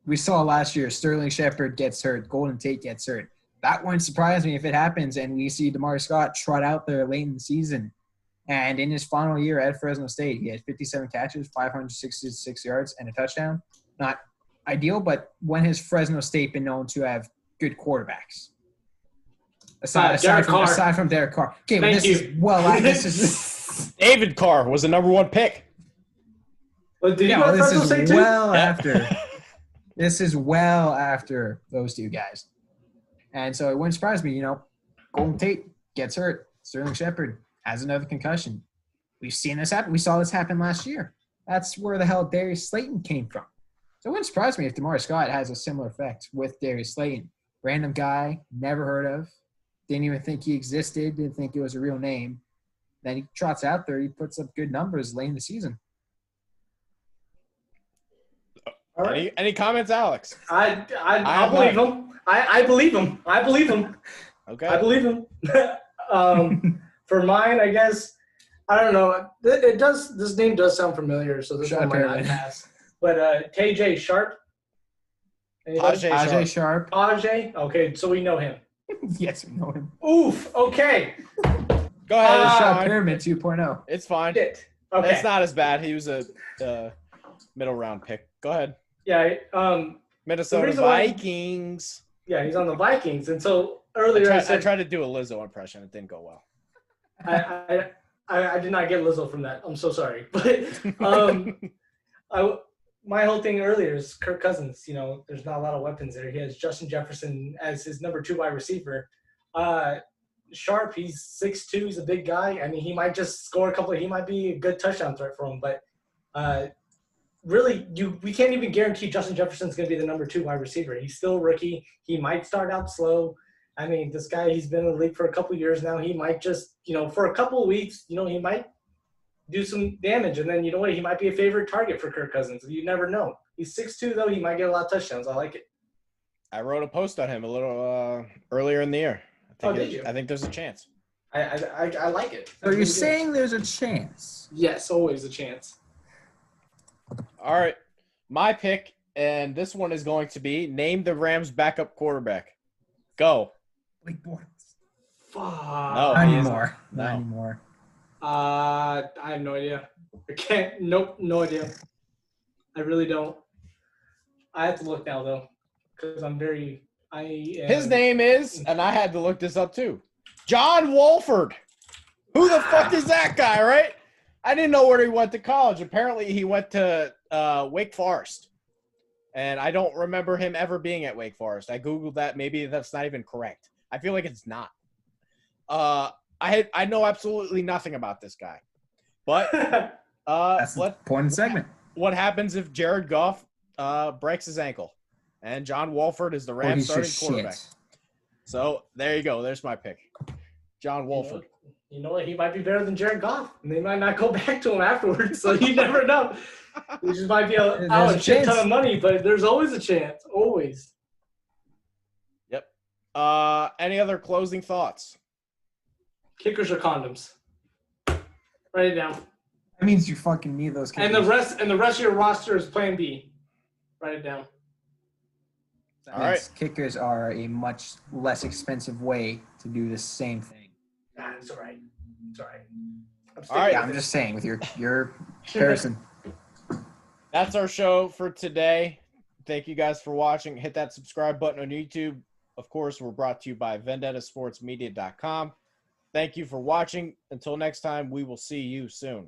we saw last year Sterling Shepard gets hurt, Golden Tate gets hurt. that wouldn't surprise me if it happens and we see DeMar Scott trot out there late in the season. And in his final year at Fresno State, he had 57 catches, 566 yards, and a touchdown. Not ideal, but when has Fresno State been known to have good quarterbacks? Aside from Derek Carr. Okay, well, this is David Carr was the number 1 pick. Well, did you go to Fresno State too? After. This is well after those two guys. And so it wouldn't surprise me, Golden Tate gets hurt. Sterling Shepard has another concussion. We've seen this happen. We saw this happen last year. That's where the hell Darius Slayton came from. So it wouldn't surprise me if DeMar Scott has a similar effect with Darius Slayton. Random guy, never heard of, didn't even think he existed, didn't think it was a real name. Then he trots out there, he puts up good numbers late in the season. All right. Any comments, Alex? I believe him. I believe him. I believe him. Okay. I believe him. For mine, I guess, I don't know. This name does sound familiar, so this one might not pass. But TJ Sharp. Ajay Sharp. Ajay? Okay, so we know him. Yes, we know him. Oof, okay. Go ahead. Shot Pyramid 2.0. It's fine. Shit. Okay. It's not as bad. He was a middle round pick. Go ahead. Yeah. Minnesota Vikings. Yeah, he's on the Vikings. And so earlier I tried to do a Lizzo impression. It didn't go well. I did not get Lizzo from that. I'm so sorry. But my whole thing earlier is Kirk Cousins. There's not a lot of weapons there. He has Justin Jefferson as his number 2 wide receiver. Sharp, he's 6'2", he's a big guy. I mean, he might just score a couple. He might be a good touchdown threat for him. But really, we can't even guarantee Justin Jefferson's going to be the number 2 wide receiver. He's still a rookie. He might start out slow. I mean, this guy, he's been in the league for a couple of years now. He might just, for a couple of weeks, he might do some damage. And then, you know what, he might be a favorite target for Kirk Cousins. You never know. He's 6'2", though. He might get a lot of touchdowns. I like it. I wrote a post on him a little earlier in the year. Did you? I think there's a chance. I like it. So you're saying there's a chance? Yes, always a chance. All right. My pick, and this one is going to be name the Rams' backup quarterback. Go. Blake Bortles. Fuck. No, Not anymore. No. Not anymore. I have no idea. I can't. Nope, no idea. I really don't. I have to look now, though, because His name is, and I had to look this up, too, John Wolford. Who the fuck is that guy, right? I didn't know where he went to college. Apparently, he went to Wake Forest. And I don't remember him ever being at Wake Forest. I Googled that. Maybe that's not even correct. I feel like it's not. I know absolutely nothing about this guy. But that's the point of the segment. What happens if Jared Goff breaks his ankle? And John Wolford is the Rams starting quarterback. Shit. So there you go. There's my pick. John Wolford. You know what? He might be better than Jared Goff, and they might not go back to him afterwards. So you never know. It just might be a shit ton of money, but there's always a chance. Always. Yep. Any other closing thoughts? Kickers or condoms? Write it down. That means you fucking need those kickers. And the rest of your roster is Plan B. Write it down. All right. Kickers are a much less expensive way to do the same thing. Nah, it's all right. It's all right. All right. Yeah, I'm just saying with your comparison. That's our show for today. Thank you guys for watching. Hit that subscribe button on YouTube. Of course, we're brought to you by VendettaSportsMedia.com. Thank you for watching. Until next time, we will see you soon.